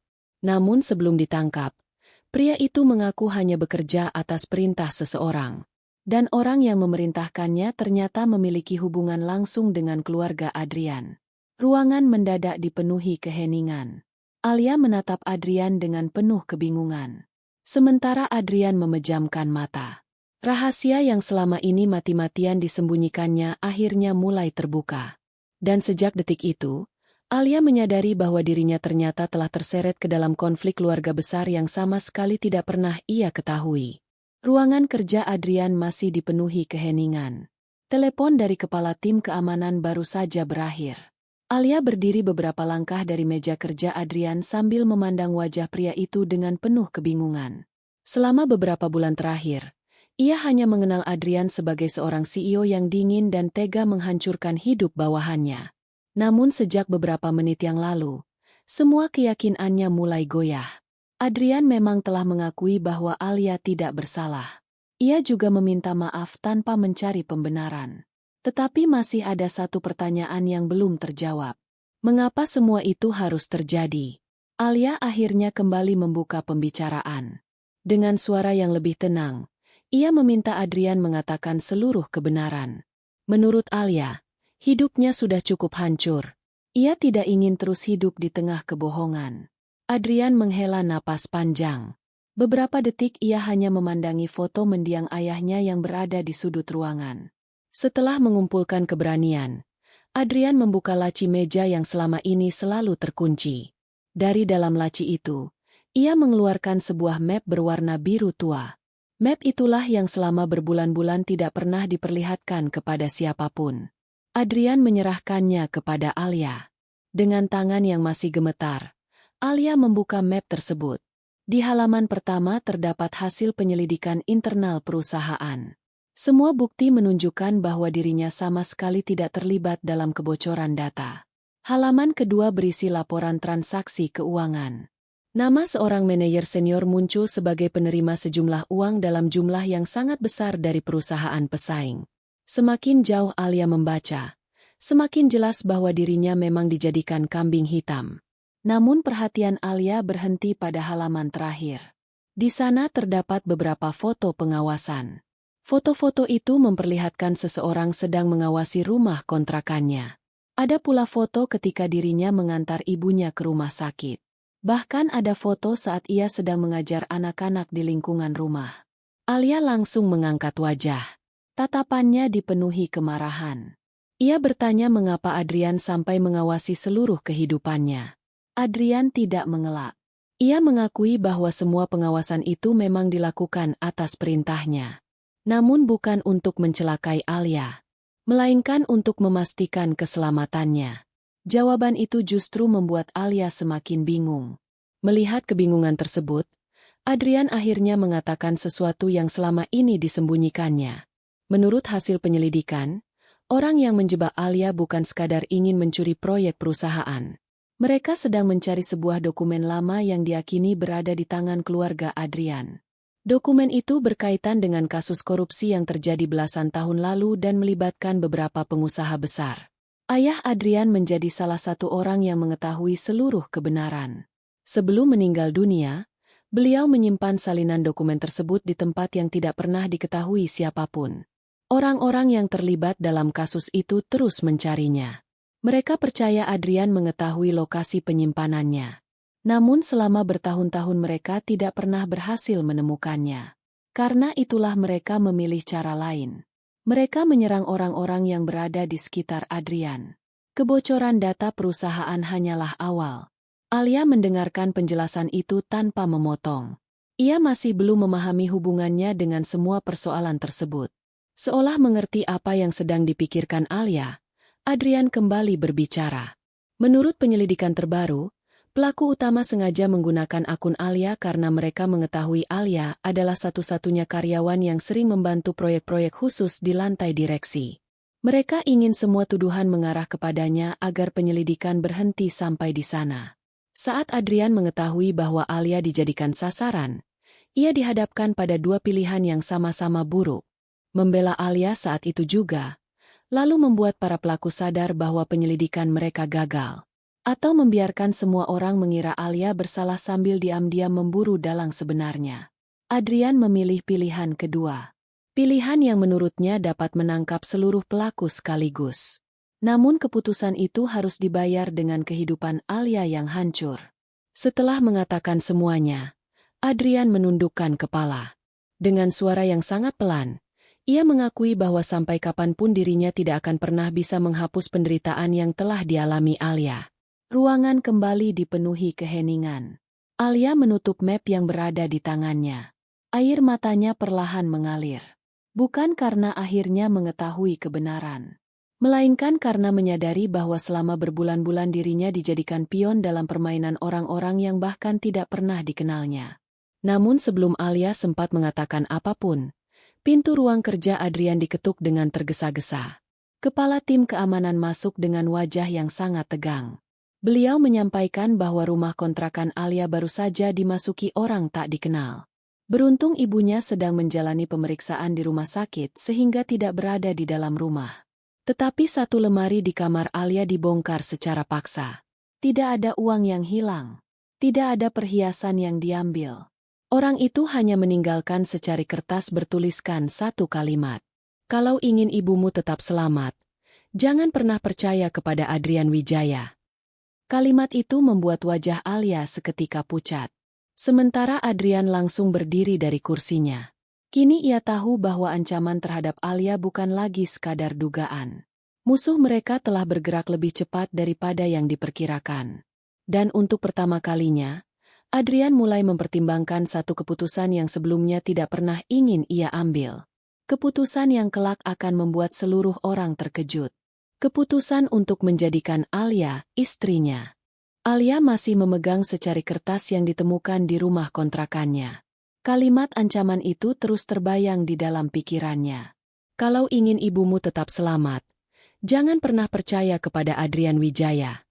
Speaker 2: Namun sebelum ditangkap, pria itu mengaku hanya bekerja atas perintah seseorang. Dan orang yang memerintahkannya ternyata memiliki hubungan langsung dengan keluarga Adrian. Ruangan mendadak dipenuhi keheningan. Alia menatap Adrian dengan penuh kebingungan. Sementara Adrian memejamkan mata. Rahasia yang selama ini mati-matian disembunyikannya akhirnya mulai terbuka. Dan sejak detik itu, Alia menyadari bahwa dirinya ternyata telah terseret ke dalam konflik keluarga besar yang sama sekali tidak pernah ia ketahui. Ruangan kerja Adrian masih dipenuhi keheningan. Telepon dari kepala tim keamanan baru saja berakhir. Alia berdiri beberapa langkah dari meja kerja Adrian sambil memandang wajah pria itu dengan penuh kebingungan. Selama beberapa bulan terakhir, ia hanya mengenal Adrian sebagai seorang CEO yang dingin dan tega menghancurkan hidup bawahannya. Namun sejak beberapa menit yang lalu, semua keyakinannya mulai goyah. Adrian memang telah mengakui bahwa Alia tidak bersalah. Ia juga meminta maaf tanpa mencari pembenaran. Tetapi masih ada satu pertanyaan yang belum terjawab. Mengapa semua itu harus terjadi? Alia akhirnya kembali membuka pembicaraan. Dengan suara yang lebih tenang, ia meminta Adrian mengatakan seluruh kebenaran. Menurut Alia, hidupnya sudah cukup hancur. Ia tidak ingin terus hidup di tengah kebohongan. Adrian menghela napas panjang. Beberapa detik ia hanya memandangi foto mendiang ayahnya yang berada di sudut ruangan. Setelah mengumpulkan keberanian, Adrian membuka laci meja yang selama ini selalu terkunci. Dari dalam laci itu, ia mengeluarkan sebuah map berwarna biru tua. Map itulah yang selama berbulan-bulan tidak pernah diperlihatkan kepada siapapun. Adrian menyerahkannya kepada Alia. Dengan tangan yang masih gemetar, Alia membuka map tersebut. Di halaman pertama terdapat hasil penyelidikan internal perusahaan. Semua bukti menunjukkan bahwa dirinya sama sekali tidak terlibat dalam kebocoran data. Halaman kedua berisi laporan transaksi keuangan. Nama seorang manajer senior muncul sebagai penerima sejumlah uang dalam jumlah yang sangat besar dari perusahaan pesaing. Semakin jauh Alia membaca, semakin jelas bahwa dirinya memang dijadikan kambing hitam. Namun perhatian Alia berhenti pada halaman terakhir. Di sana terdapat beberapa foto pengawasan. Foto-foto itu memperlihatkan seseorang sedang mengawasi rumah kontrakannya. Ada pula foto ketika dirinya mengantar ibunya ke rumah sakit. Bahkan ada foto saat ia sedang mengajar anak-anak di lingkungan rumah. Alia langsung mengangkat wajah. Tatapannya dipenuhi kemarahan. Ia bertanya mengapa Adrian sampai mengawasi seluruh kehidupannya. Adrian tidak mengelak. Ia mengakui bahwa semua pengawasan itu memang dilakukan atas perintahnya. Namun bukan untuk mencelakai Alia, melainkan untuk memastikan keselamatannya. Jawaban itu justru membuat Alia semakin bingung. Melihat kebingungan tersebut, Adrian akhirnya mengatakan sesuatu yang selama ini disembunyikannya. Menurut hasil penyelidikan, orang yang menjebak Alia bukan sekadar ingin mencuri proyek perusahaan. Mereka sedang mencari sebuah dokumen lama yang diyakini berada di tangan keluarga Adrian. Dokumen itu berkaitan dengan kasus korupsi yang terjadi belasan tahun lalu dan melibatkan beberapa pengusaha besar. Ayah Adrian menjadi salah satu orang yang mengetahui seluruh kebenaran. Sebelum meninggal dunia, beliau menyimpan salinan dokumen tersebut di tempat yang tidak pernah diketahui siapapun. Orang-orang yang terlibat dalam kasus itu terus mencarinya. Mereka percaya Adrian mengetahui lokasi penyimpanannya. Namun selama bertahun-tahun mereka tidak pernah berhasil menemukannya. Karena itulah mereka memilih cara lain. Mereka menyerang orang-orang yang berada di sekitar Adrian. Kebocoran data perusahaan hanyalah awal. Alia mendengarkan penjelasan itu tanpa memotong. Ia masih belum memahami hubungannya dengan semua persoalan tersebut. Seolah mengerti apa yang sedang dipikirkan Alia, Adrian kembali berbicara. Menurut penyelidikan terbaru, pelaku utama sengaja menggunakan akun Alia karena mereka mengetahui Alia adalah satu-satunya karyawan yang sering membantu proyek-proyek khusus di lantai direksi. Mereka ingin semua tuduhan mengarah kepadanya agar penyelidikan berhenti sampai di sana. Saat Adrian mengetahui bahwa Alia dijadikan sasaran, ia dihadapkan pada dua pilihan yang sama-sama buruk. Membela Alia saat itu juga, lalu membuat para pelaku sadar bahwa penyelidikan mereka gagal. Atau membiarkan semua orang mengira Alia bersalah sambil diam-diam memburu dalang sebenarnya. Adrian memilih pilihan kedua. Pilihan yang menurutnya dapat menangkap seluruh pelaku sekaligus. Namun keputusan itu harus dibayar dengan kehidupan Alia yang hancur. Setelah mengatakan semuanya, Adrian menundukkan kepala. Dengan suara yang sangat pelan, ia mengakui bahwa sampai kapanpun dirinya tidak akan pernah bisa menghapus penderitaan yang telah dialami Alia. Ruangan kembali dipenuhi keheningan. Alia menutup map yang berada di tangannya. Air matanya perlahan mengalir. Bukan karena akhirnya mengetahui kebenaran, melainkan karena menyadari bahwa selama berbulan-bulan dirinya dijadikan pion dalam permainan orang-orang yang bahkan tidak pernah dikenalnya. Namun sebelum Alia sempat mengatakan apapun, pintu ruang kerja Adrian diketuk dengan tergesa-gesa. Kepala tim keamanan masuk dengan wajah yang sangat tegang. Beliau menyampaikan bahwa rumah kontrakan Alia baru saja dimasuki orang tak dikenal. Beruntung ibunya sedang menjalani pemeriksaan di rumah sakit sehingga tidak berada di dalam rumah. Tetapi satu lemari di kamar Alia dibongkar secara paksa. Tidak ada uang yang hilang. Tidak ada perhiasan yang diambil. Orang itu hanya meninggalkan secari kertas bertuliskan satu kalimat. Kalau ingin ibumu tetap selamat, jangan pernah percaya kepada Adrian Wijaya. Kalimat itu membuat wajah Alia seketika pucat. Sementara Adrian langsung berdiri dari kursinya. Kini ia tahu bahwa ancaman terhadap Alia bukan lagi sekadar dugaan. Musuh mereka telah bergerak lebih cepat daripada yang diperkirakan. Dan untuk pertama kalinya, Adrian mulai mempertimbangkan satu keputusan yang sebelumnya tidak pernah ingin ia ambil. Keputusan yang kelak akan membuat seluruh orang terkejut. Keputusan untuk menjadikan Alia istrinya. Alia masih memegang secari kertas yang ditemukan di rumah kontrakannya. Kalimat ancaman itu terus terbayang di dalam pikirannya. Kalau ingin ibumu tetap selamat, jangan pernah percaya kepada Adrian Wijaya.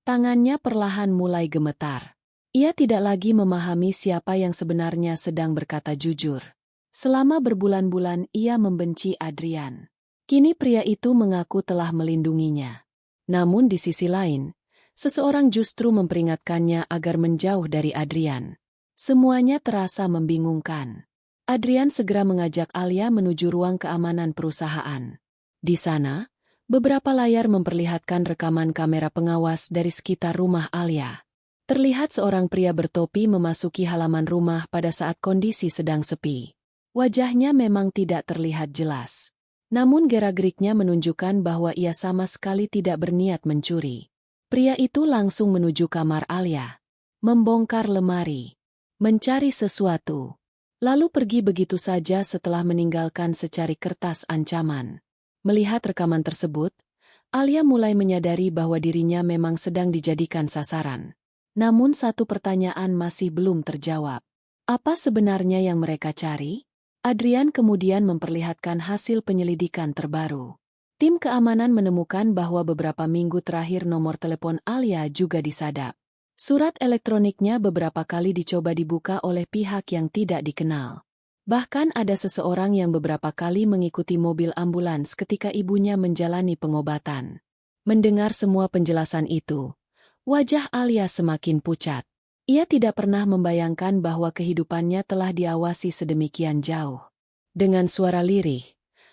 Speaker 2: Tangannya perlahan mulai gemetar. Ia tidak lagi memahami siapa yang sebenarnya sedang berkata jujur. Selama berbulan-bulan ia membenci Adrian. Kini pria itu mengaku telah melindunginya. Namun di sisi lain, seseorang justru memperingatkannya agar menjauh dari Adrian. Semuanya terasa membingungkan. Adrian segera mengajak Alia menuju ruang keamanan perusahaan. Di sana, beberapa layar memperlihatkan rekaman kamera pengawas dari sekitar rumah Alia. Terlihat seorang pria bertopi memasuki halaman rumah pada saat kondisi sedang sepi. Wajahnya memang tidak terlihat jelas. Namun gerak-geriknya menunjukkan bahwa ia sama sekali tidak berniat mencuri. Pria itu langsung menuju kamar Alia, membongkar lemari, mencari sesuatu, lalu pergi begitu saja setelah meninggalkan secari kertas ancaman. Melihat rekaman tersebut, Alia mulai menyadari bahwa dirinya memang sedang dijadikan sasaran. Namun satu pertanyaan masih belum terjawab. Apa sebenarnya yang mereka cari? Adrian kemudian memperlihatkan hasil penyelidikan terbaru. Tim keamanan menemukan bahwa beberapa minggu terakhir nomor telepon Alia juga disadap. Surat elektroniknya beberapa kali dicoba dibuka oleh pihak yang tidak dikenal. Bahkan ada seseorang yang beberapa kali mengikuti mobil ambulans ketika ibunya menjalani pengobatan. Mendengar semua penjelasan itu, wajah Alia semakin pucat. Ia tidak pernah membayangkan bahwa kehidupannya telah diawasi sedemikian jauh. Dengan suara lirih,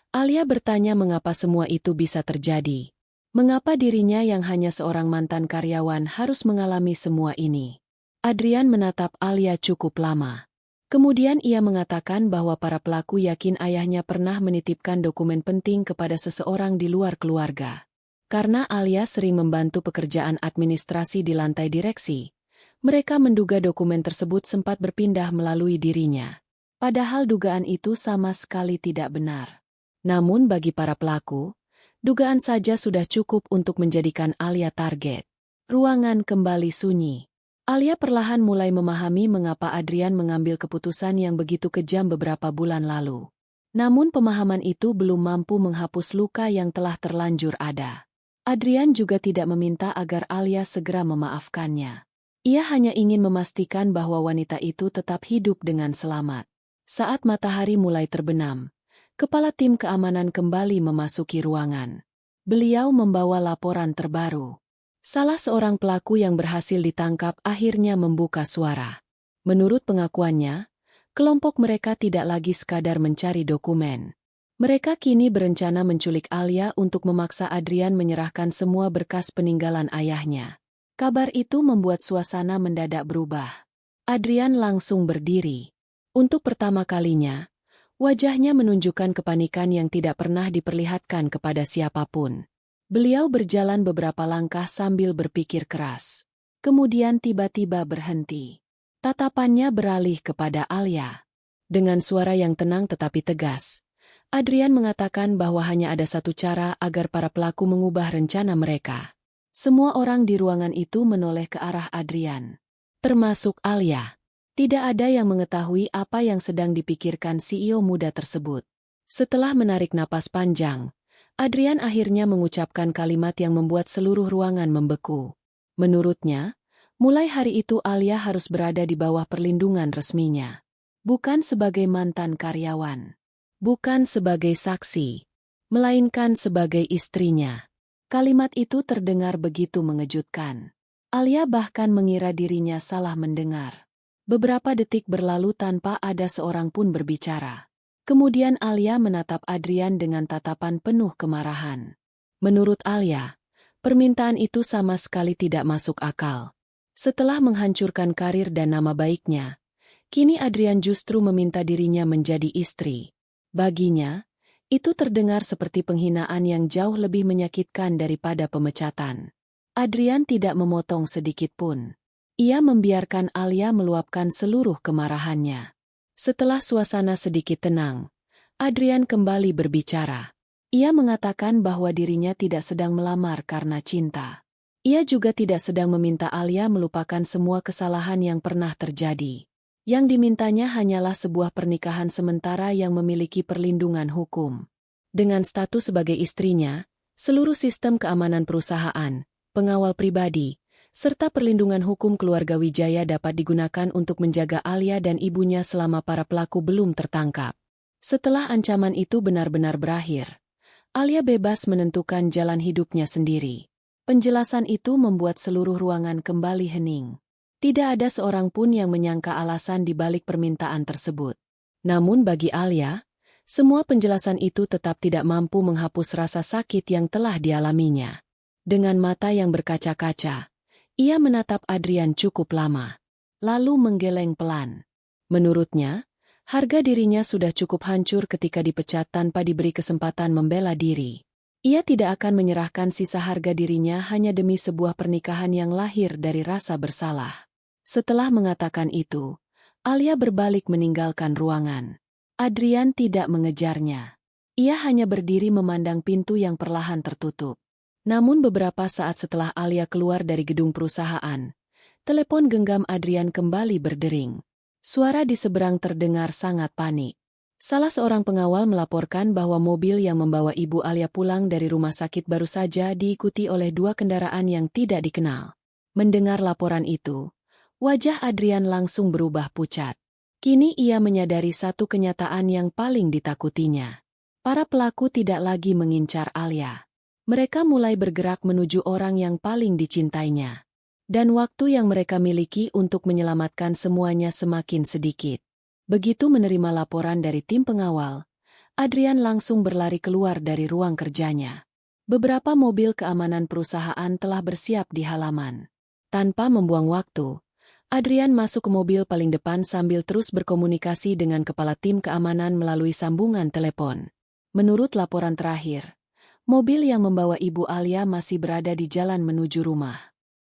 Speaker 2: Alia bertanya mengapa semua itu bisa terjadi. Mengapa dirinya yang hanya seorang mantan karyawan harus mengalami semua ini? Adrian menatap Alia cukup lama. Kemudian ia mengatakan bahwa para pelaku yakin ayahnya pernah menitipkan dokumen penting kepada seseorang di luar keluarga. Karena Alia sering membantu pekerjaan administrasi di lantai direksi, mereka menduga dokumen tersebut sempat berpindah melalui dirinya. Padahal dugaan itu sama sekali tidak benar. Namun bagi para pelaku, dugaan saja sudah cukup untuk menjadikan Alia target. Ruangan kembali sunyi. Alia perlahan mulai memahami mengapa Adrian mengambil keputusan yang begitu kejam beberapa bulan lalu. Namun pemahaman itu belum mampu menghapus luka yang telah terlanjur ada. Adrian juga tidak meminta agar Alia segera memaafkannya. Ia hanya ingin memastikan bahwa wanita itu tetap hidup dengan selamat. Saat matahari mulai terbenam, kepala tim keamanan kembali memasuki ruangan. Beliau membawa laporan terbaru. Salah seorang pelaku yang berhasil ditangkap akhirnya membuka suara. Menurut pengakuannya, kelompok mereka tidak lagi sekadar mencari dokumen. Mereka kini berencana menculik Alia untuk memaksa Adrian menyerahkan semua berkas peninggalan ayahnya. Kabar itu membuat suasana mendadak berubah. Adrian langsung berdiri. Untuk pertama kalinya, wajahnya menunjukkan kepanikan yang tidak pernah diperlihatkan kepada siapapun. Beliau berjalan beberapa langkah sambil berpikir keras. Kemudian tiba-tiba berhenti. Tatapannya beralih kepada Alia. Dengan suara yang tenang tetapi tegas, Adrian mengatakan bahwa hanya ada satu cara agar para pelaku mengubah rencana mereka. Semua orang di ruangan itu menoleh ke arah Adrian. Termasuk Alia. Tidak ada yang mengetahui apa yang sedang dipikirkan CEO muda tersebut. Setelah menarik napas panjang, Adrian akhirnya mengucapkan kalimat yang membuat seluruh ruangan membeku. Menurutnya, mulai hari itu Alia harus berada di bawah perlindungan resminya. Bukan sebagai mantan karyawan. Bukan sebagai saksi. Melainkan sebagai istrinya. Kalimat itu terdengar begitu mengejutkan. Alia bahkan mengira dirinya salah mendengar. Beberapa detik berlalu tanpa ada seorang pun berbicara. Kemudian Alia menatap Adrian dengan tatapan penuh kemarahan. Menurut Alia, permintaan itu sama sekali tidak masuk akal. Setelah menghancurkan karir dan nama baiknya, kini Adrian justru meminta dirinya menjadi istri. Baginya, itu terdengar seperti penghinaan yang jauh lebih menyakitkan daripada pemecatan. Adrian tidak memotong sedikit pun. Ia membiarkan Alia meluapkan seluruh kemarahannya. Setelah suasana sedikit tenang, Adrian kembali berbicara. Ia mengatakan bahwa dirinya tidak sedang melamar karena cinta. Ia juga tidak sedang meminta Alia melupakan semua kesalahan yang pernah terjadi. Yang dimintanya hanyalah sebuah pernikahan sementara yang memiliki perlindungan hukum. Dengan status sebagai istrinya, seluruh sistem keamanan perusahaan, pengawal pribadi, serta perlindungan hukum keluarga Wijaya dapat digunakan untuk menjaga Alia dan ibunya selama para pelaku belum tertangkap. Setelah ancaman itu benar-benar berakhir, Alia bebas menentukan jalan hidupnya sendiri. Penjelasan itu membuat seluruh ruangan kembali hening. Tidak ada seorang pun yang menyangka alasan di balik permintaan tersebut. Namun bagi Alia, semua penjelasan itu tetap tidak mampu menghapus rasa sakit yang telah dialaminya. Dengan mata yang berkaca-kaca, ia menatap Adrian cukup lama, lalu menggeleng pelan. Menurutnya, harga dirinya sudah cukup hancur ketika dipecat tanpa diberi kesempatan membela diri. Ia tidak akan menyerahkan sisa harga dirinya hanya demi sebuah pernikahan yang lahir dari rasa bersalah. Setelah mengatakan itu, Alia berbalik meninggalkan ruangan. Adrian tidak mengejarnya. Ia hanya berdiri memandang pintu yang perlahan tertutup. Namun beberapa saat setelah Alia keluar dari gedung perusahaan, telepon genggam Adrian kembali berdering. Suara di seberang terdengar sangat panik. Salah seorang pengawal melaporkan bahwa mobil yang membawa ibu Alia pulang dari rumah sakit baru saja diikuti oleh 2 kendaraan yang tidak dikenal. Mendengar laporan itu, wajah Adrian langsung berubah pucat. Kini ia menyadari satu kenyataan yang paling ditakutinya. Para pelaku tidak lagi mengincar Alia. Mereka mulai bergerak menuju orang yang paling dicintainya. Dan waktu yang mereka miliki untuk menyelamatkan semuanya semakin sedikit. Begitu menerima laporan dari tim pengawal, Adrian langsung berlari keluar dari ruang kerjanya. Beberapa mobil keamanan perusahaan telah bersiap di halaman. Tanpa membuang waktu, Adrian masuk ke mobil paling depan sambil terus berkomunikasi dengan kepala tim keamanan melalui sambungan telepon. Menurut laporan terakhir, mobil yang membawa Ibu Alia masih berada di jalan menuju rumah.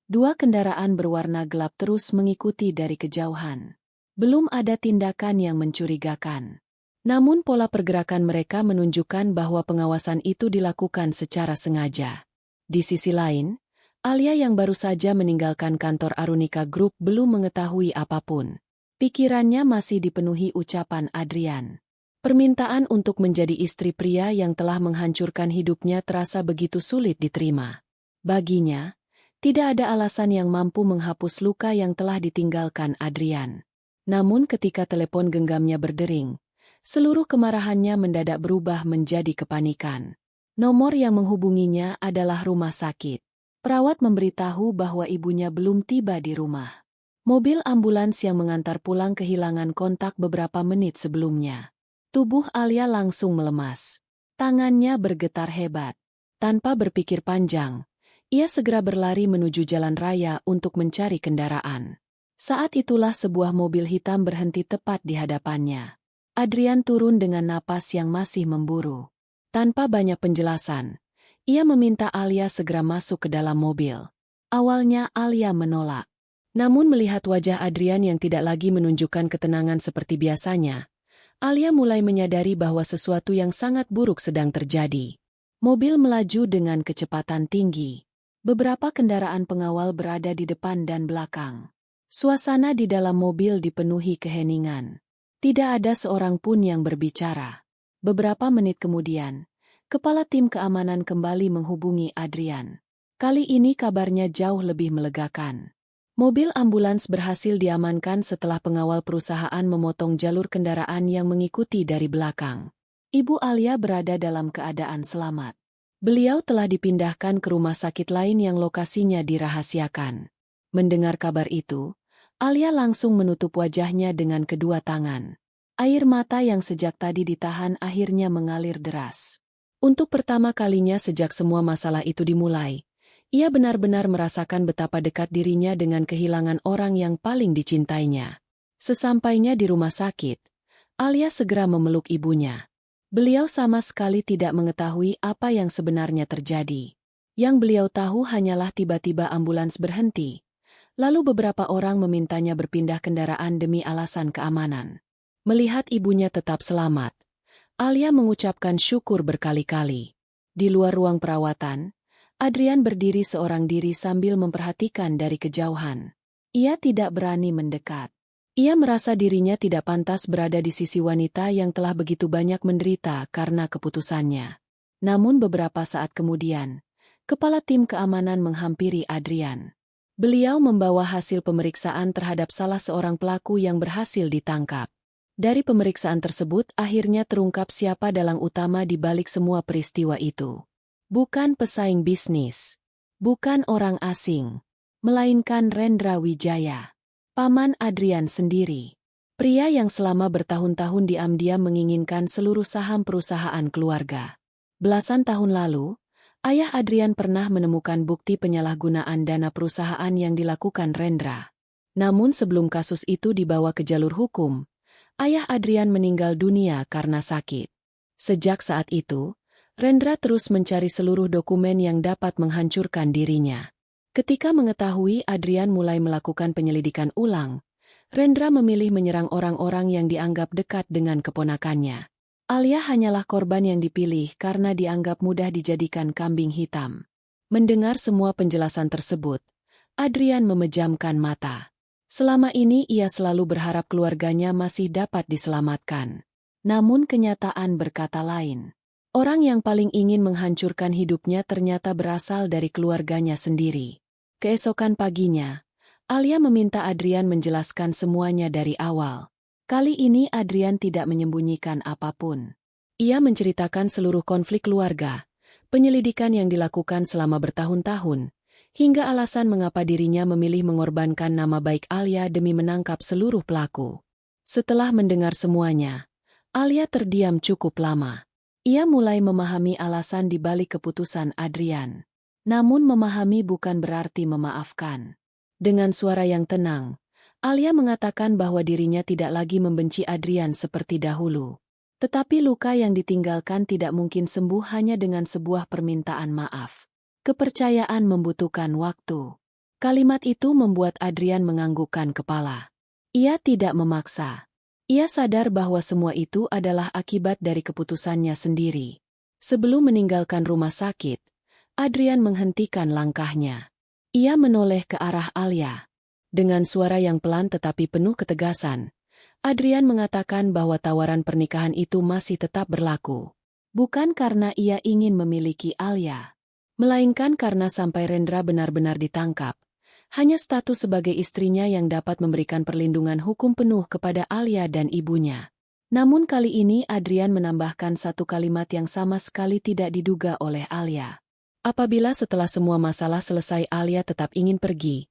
Speaker 2: Dua kendaraan berwarna gelap terus mengikuti dari kejauhan. Belum ada tindakan yang mencurigakan. Namun pola pergerakan mereka menunjukkan bahwa pengawasan itu dilakukan secara sengaja. Di sisi lain, Alia yang baru saja meninggalkan kantor Arunika Group belum mengetahui apapun. Pikirannya masih dipenuhi ucapan Adrian. Permintaan untuk menjadi istri pria yang telah menghancurkan hidupnya terasa begitu sulit diterima. Baginya, tidak ada alasan yang mampu menghapus luka yang telah ditinggalkan Adrian. Namun ketika telepon genggamnya berdering, seluruh kemarahannya mendadak berubah menjadi kepanikan. Nomor yang menghubunginya adalah rumah sakit. Perawat memberitahu bahwa ibunya belum tiba di rumah. Mobil ambulans yang mengantar pulang kehilangan kontak beberapa menit sebelumnya. Tubuh Alia langsung melemas. Tangannya bergetar hebat. Tanpa berpikir panjang, ia segera berlari menuju jalan raya untuk mencari kendaraan. Saat itulah sebuah mobil hitam berhenti tepat di hadapannya. Adrian turun dengan napas yang masih memburu. Tanpa banyak penjelasan, ia meminta Alia segera masuk ke dalam mobil. Awalnya Alia menolak. Namun melihat wajah Adrian yang tidak lagi menunjukkan ketenangan seperti biasanya, Alia mulai menyadari bahwa sesuatu yang sangat buruk sedang terjadi. Mobil melaju dengan kecepatan tinggi. Beberapa kendaraan pengawal berada di depan dan belakang. Suasana di dalam mobil dipenuhi keheningan. Tidak ada seorang pun yang berbicara. Beberapa menit kemudian, kepala tim keamanan kembali menghubungi Adrian. Kali ini kabarnya jauh lebih melegakan. Mobil ambulans berhasil diamankan setelah pengawal perusahaan memotong jalur kendaraan yang mengikuti dari belakang. Ibu Alia berada dalam keadaan selamat. Beliau telah dipindahkan ke rumah sakit lain yang lokasinya dirahasiakan. Mendengar kabar itu, Alia langsung menutup wajahnya dengan kedua tangan. Air mata yang sejak tadi ditahan akhirnya mengalir deras. Untuk pertama kalinya sejak semua masalah itu dimulai, ia benar-benar merasakan betapa dekat dirinya dengan kehilangan orang yang paling dicintainya. Sesampainya di rumah sakit, Alia segera memeluk ibunya. Beliau sama sekali tidak mengetahui apa yang sebenarnya terjadi. Yang beliau tahu hanyalah tiba-tiba ambulans berhenti. Lalu beberapa orang memintanya berpindah kendaraan demi alasan keamanan. Melihat ibunya tetap selamat, Alia mengucapkan syukur berkali-kali. Di luar ruang perawatan, Adrian berdiri seorang diri sambil memperhatikan dari kejauhan. Ia tidak berani mendekat. Ia merasa dirinya tidak pantas berada di sisi wanita yang telah begitu banyak menderita karena keputusannya. Namun beberapa saat kemudian, kepala tim keamanan menghampiri Adrian. Beliau membawa hasil pemeriksaan terhadap salah seorang pelaku yang berhasil ditangkap. Dari pemeriksaan tersebut akhirnya terungkap siapa dalang utama di balik semua peristiwa itu. Bukan pesaing bisnis, bukan orang asing, melainkan Rendra Wijaya, paman Adrian sendiri. Pria yang selama bertahun-tahun diam-diam menginginkan seluruh saham perusahaan keluarga. Belasan tahun lalu, ayah Adrian pernah menemukan bukti penyalahgunaan dana perusahaan yang dilakukan Rendra. Namun sebelum kasus itu dibawa ke jalur hukum, ayah Adrian meninggal dunia karena sakit. Sejak saat itu, Rendra terus mencari seluruh dokumen yang dapat menghancurkan dirinya. Ketika mengetahui Adrian mulai melakukan penyelidikan ulang, Rendra memilih menyerang orang-orang yang dianggap dekat dengan keponakannya. Alia hanyalah korban yang dipilih karena dianggap mudah dijadikan kambing hitam. Mendengar semua penjelasan tersebut, Adrian memejamkan mata. Selama ini ia selalu berharap keluarganya masih dapat diselamatkan. Namun kenyataan berkata lain. Orang yang paling ingin menghancurkan hidupnya ternyata berasal dari keluarganya sendiri. Keesokan paginya, Alia meminta Adrian menjelaskan semuanya dari awal. Kali ini Adrian tidak menyembunyikan apapun. Ia menceritakan seluruh konflik keluarga, penyelidikan yang dilakukan selama bertahun-tahun, hingga alasan mengapa dirinya memilih mengorbankan nama baik Alia demi menangkap seluruh pelaku. Setelah mendengar semuanya, Alia terdiam cukup lama. Ia mulai memahami alasan di balik keputusan Adrian. Namun memahami bukan berarti memaafkan. Dengan suara yang tenang, Alia mengatakan bahwa dirinya tidak lagi membenci Adrian seperti dahulu. Tetapi luka yang ditinggalkan tidak mungkin sembuh hanya dengan sebuah permintaan maaf. Kepercayaan membutuhkan waktu. Kalimat itu membuat Adrian menganggukkan kepala. Ia tidak memaksa. Ia sadar bahwa semua itu adalah akibat dari keputusannya sendiri. Sebelum meninggalkan rumah sakit, Adrian menghentikan langkahnya. Ia menoleh ke arah Alia. Dengan suara yang pelan tetapi penuh ketegasan, Adrian mengatakan bahwa tawaran pernikahan itu masih tetap berlaku. Bukan karena ia ingin memiliki Alia, melainkan karena sampai Rendra benar-benar ditangkap, hanya status sebagai istrinya yang dapat memberikan perlindungan hukum penuh kepada Alia dan ibunya. Namun kali ini Adrian menambahkan satu kalimat yang sama sekali tidak diduga oleh Alia. Apabila setelah semua masalah selesai Alia tetap ingin pergi,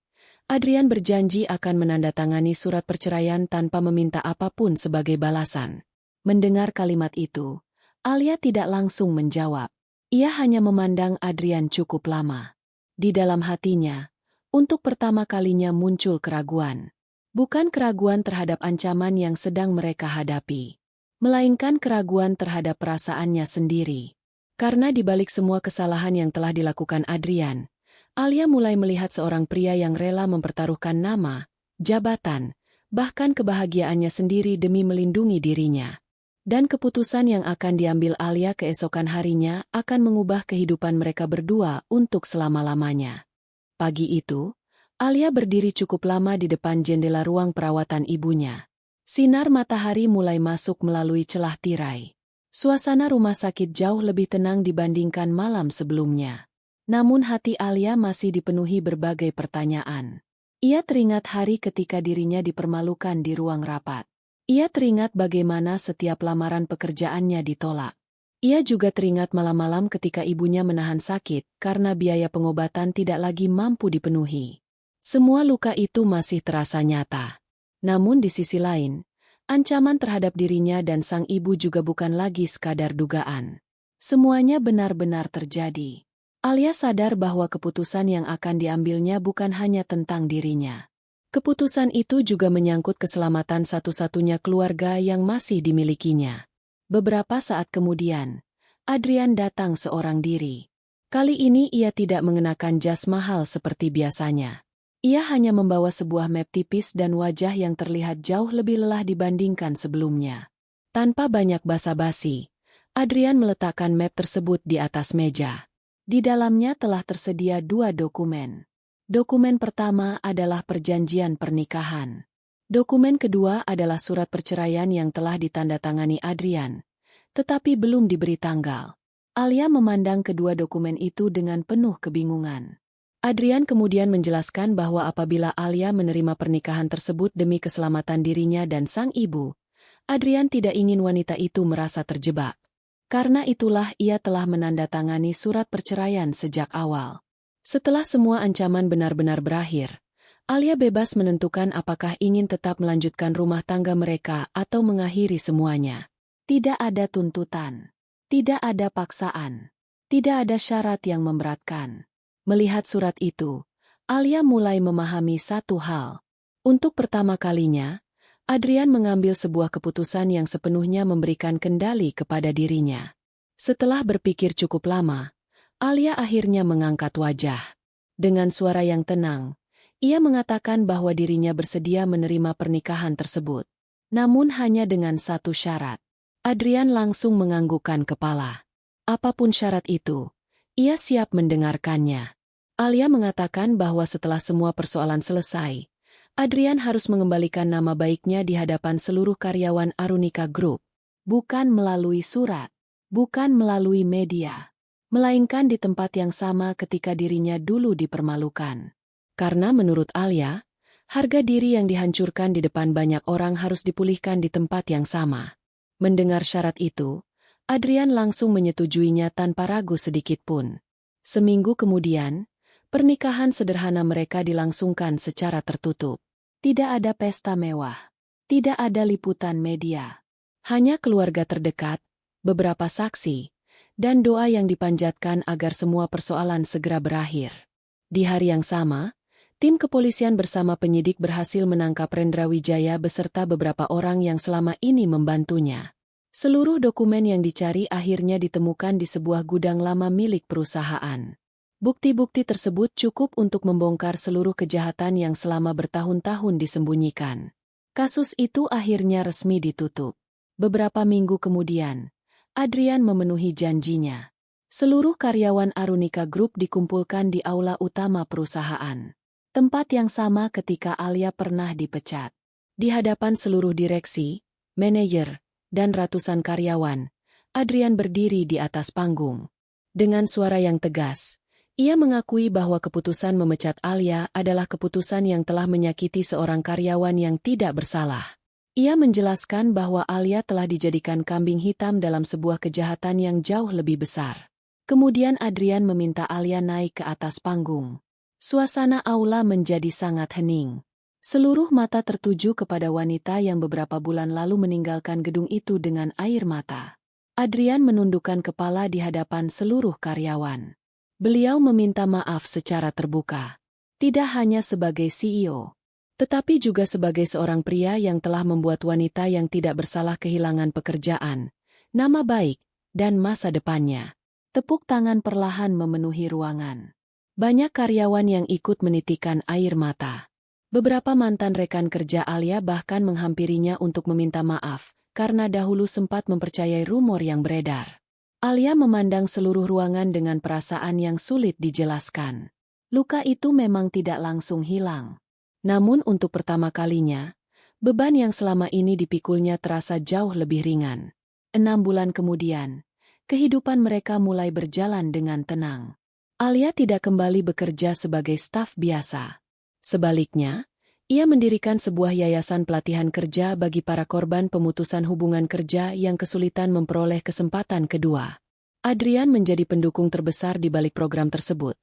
Speaker 2: Adrian berjanji akan menandatangani surat perceraian tanpa meminta apapun sebagai balasan. Mendengar kalimat itu, Alia tidak langsung menjawab. Ia hanya memandang Adrian cukup lama. Di dalam hatinya, untuk pertama kalinya muncul keraguan. Bukan keraguan terhadap ancaman yang sedang mereka hadapi, melainkan keraguan terhadap perasaannya sendiri. Karena di balik semua kesalahan yang telah dilakukan Adrian, Alia mulai melihat seorang pria yang rela mempertaruhkan nama, jabatan, bahkan kebahagiaannya sendiri demi melindungi dirinya. Dan keputusan yang akan diambil Alia keesokan harinya akan mengubah kehidupan mereka berdua untuk selama-lamanya. Pagi itu, Alia berdiri cukup lama di depan jendela ruang perawatan ibunya. Sinar matahari mulai masuk melalui celah tirai. Suasana rumah sakit jauh lebih tenang dibandingkan malam sebelumnya. Namun hati Alia masih dipenuhi berbagai pertanyaan. Ia teringat hari ketika dirinya dipermalukan di ruang rapat. Ia teringat bagaimana setiap lamaran pekerjaannya ditolak. Ia juga teringat malam-malam ketika ibunya menahan sakit karena biaya pengobatan tidak lagi mampu dipenuhi. Semua luka itu masih terasa nyata. Namun di sisi lain, ancaman terhadap dirinya dan sang ibu juga bukan lagi sekadar dugaan. Semuanya benar-benar terjadi. Alia sadar bahwa keputusan yang akan diambilnya bukan hanya tentang dirinya. Keputusan itu juga menyangkut keselamatan satu-satunya keluarga yang masih dimilikinya. Beberapa saat kemudian, Adrian datang seorang diri. Kali ini ia tidak mengenakan jas mahal seperti biasanya. Ia hanya membawa sebuah map tipis dan wajah yang terlihat jauh lebih lelah dibandingkan sebelumnya. Tanpa banyak basa-basi, Adrian meletakkan map tersebut di atas meja. Di dalamnya telah tersedia 2 dokumen. Dokumen pertama adalah perjanjian pernikahan. Dokumen kedua adalah surat perceraian yang telah ditandatangani Adrian, tetapi belum diberi tanggal. Alia memandang kedua dokumen itu dengan penuh kebingungan. Adrian kemudian menjelaskan bahwa apabila Alia menerima pernikahan tersebut demi keselamatan dirinya dan sang ibu, Adrian tidak ingin wanita itu merasa terjebak. Karena itulah ia telah menandatangani surat perceraian sejak awal. Setelah semua ancaman benar-benar berakhir, Alia bebas menentukan apakah ingin tetap melanjutkan rumah tangga mereka atau mengakhiri semuanya. Tidak ada tuntutan, tidak ada paksaan, tidak ada syarat yang memberatkan. Melihat surat itu, Alia mulai memahami satu hal. Untuk pertama kalinya, Adrian mengambil sebuah keputusan yang sepenuhnya memberikan kendali kepada dirinya. Setelah berpikir cukup lama, Alia akhirnya mengangkat wajah. Dengan suara yang tenang, ia mengatakan bahwa dirinya bersedia menerima pernikahan tersebut. Namun hanya dengan satu syarat. Adrian langsung menganggukkan kepala. Apapun syarat itu, ia siap mendengarkannya. Alia mengatakan bahwa setelah semua persoalan selesai, Adrian harus mengembalikan nama baiknya di hadapan seluruh karyawan Arunika Group. Bukan melalui surat, bukan melalui media, melainkan di tempat yang sama ketika dirinya dulu dipermalukan. Karena menurut Alia, harga diri yang dihancurkan di depan banyak orang harus dipulihkan di tempat yang sama. Mendengar syarat itu, Adrian langsung menyetujuinya tanpa ragu sedikit pun. Seminggu kemudian, pernikahan sederhana mereka dilangsungkan secara tertutup. Tidak ada pesta mewah. Tidak ada liputan media. Hanya keluarga terdekat, beberapa saksi, dan doa yang dipanjatkan agar semua persoalan segera berakhir. Di hari yang sama, Tim kepolisian bersama penyidik berhasil menangkap Rendra Wijaya beserta beberapa orang yang selama ini membantunya. Seluruh dokumen yang dicari akhirnya ditemukan di sebuah gudang lama milik perusahaan. Bukti-bukti tersebut cukup untuk membongkar seluruh kejahatan yang selama bertahun-tahun disembunyikan. Kasus itu akhirnya resmi ditutup. Beberapa minggu kemudian, Adrian memenuhi janjinya. Seluruh karyawan Arunika Group dikumpulkan di aula utama perusahaan. Tempat yang sama ketika Alia pernah dipecat. Di hadapan seluruh direksi, manajer, dan ratusan karyawan, Adrian berdiri di atas panggung. Dengan suara yang tegas, ia mengakui bahwa keputusan memecat Alia adalah keputusan yang telah menyakiti seorang karyawan yang tidak bersalah. Ia menjelaskan bahwa Alia telah dijadikan kambing hitam dalam sebuah kejahatan yang jauh lebih besar. Kemudian Adrian meminta Alia naik ke atas panggung. Suasana aula menjadi sangat hening. Seluruh mata tertuju kepada wanita yang beberapa bulan lalu meninggalkan gedung itu dengan air mata. Adrian menundukkan kepala di hadapan seluruh karyawan. Beliau meminta maaf secara terbuka. Tidak hanya sebagai CEO, tetapi juga sebagai seorang pria yang telah membuat wanita yang tidak bersalah kehilangan pekerjaan, nama baik, dan masa depannya. Tepuk tangan perlahan memenuhi ruangan. Banyak karyawan yang ikut menitikan air mata. Beberapa mantan rekan kerja Alia bahkan menghampirinya untuk meminta maaf, karena dahulu sempat mempercayai rumor yang beredar. Alia memandang seluruh ruangan dengan perasaan yang sulit dijelaskan. Luka itu memang tidak langsung hilang. Namun untuk pertama kalinya, beban yang selama ini dipikulnya terasa jauh lebih ringan. 6 bulan kemudian, kehidupan mereka mulai berjalan dengan tenang. Alia tidak kembali bekerja sebagai staf biasa. Sebaliknya, ia mendirikan sebuah yayasan pelatihan kerja bagi para korban pemutusan hubungan kerja yang kesulitan memperoleh kesempatan kedua. Adrian menjadi pendukung terbesar di balik program tersebut,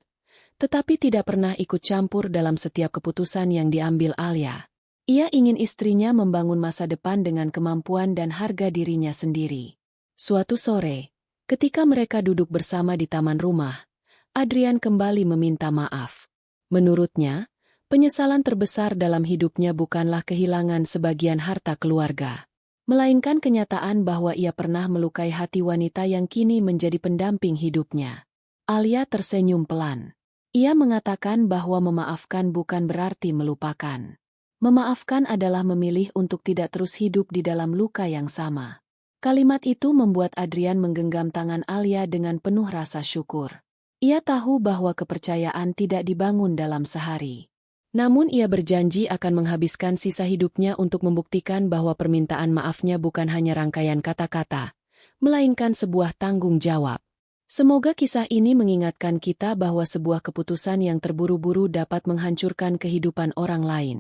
Speaker 2: tetapi tidak pernah ikut campur dalam setiap keputusan yang diambil Alia. Ia ingin istrinya membangun masa depan dengan kemampuan dan harga dirinya sendiri. Suatu sore, ketika mereka duduk bersama di taman rumah, Adrian kembali meminta maaf. Menurutnya, penyesalan terbesar dalam hidupnya bukanlah kehilangan sebagian harta keluarga, melainkan kenyataan bahwa ia pernah melukai hati wanita yang kini menjadi pendamping hidupnya. Alia tersenyum pelan. Ia mengatakan bahwa memaafkan bukan berarti melupakan. Memaafkan adalah memilih untuk tidak terus hidup di dalam luka yang sama. Kalimat itu membuat Adrian menggenggam tangan Alia dengan penuh rasa syukur. Ia tahu bahwa kepercayaan tidak dibangun dalam sehari. Namun ia berjanji akan menghabiskan sisa hidupnya untuk membuktikan bahwa permintaan maafnya bukan hanya rangkaian kata-kata, melainkan sebuah tanggung jawab. Semoga kisah ini mengingatkan kita bahwa sebuah keputusan yang terburu-buru dapat menghancurkan kehidupan orang lain.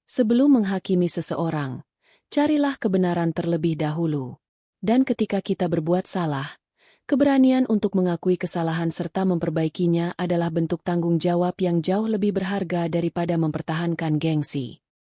Speaker 2: Sebelum menghakimi seseorang, carilah kebenaran terlebih dahulu. Dan ketika kita berbuat salah, keberanian untuk mengakui kesalahan serta memperbaikinya adalah bentuk tanggung jawab yang jauh lebih berharga daripada mempertahankan gengsi.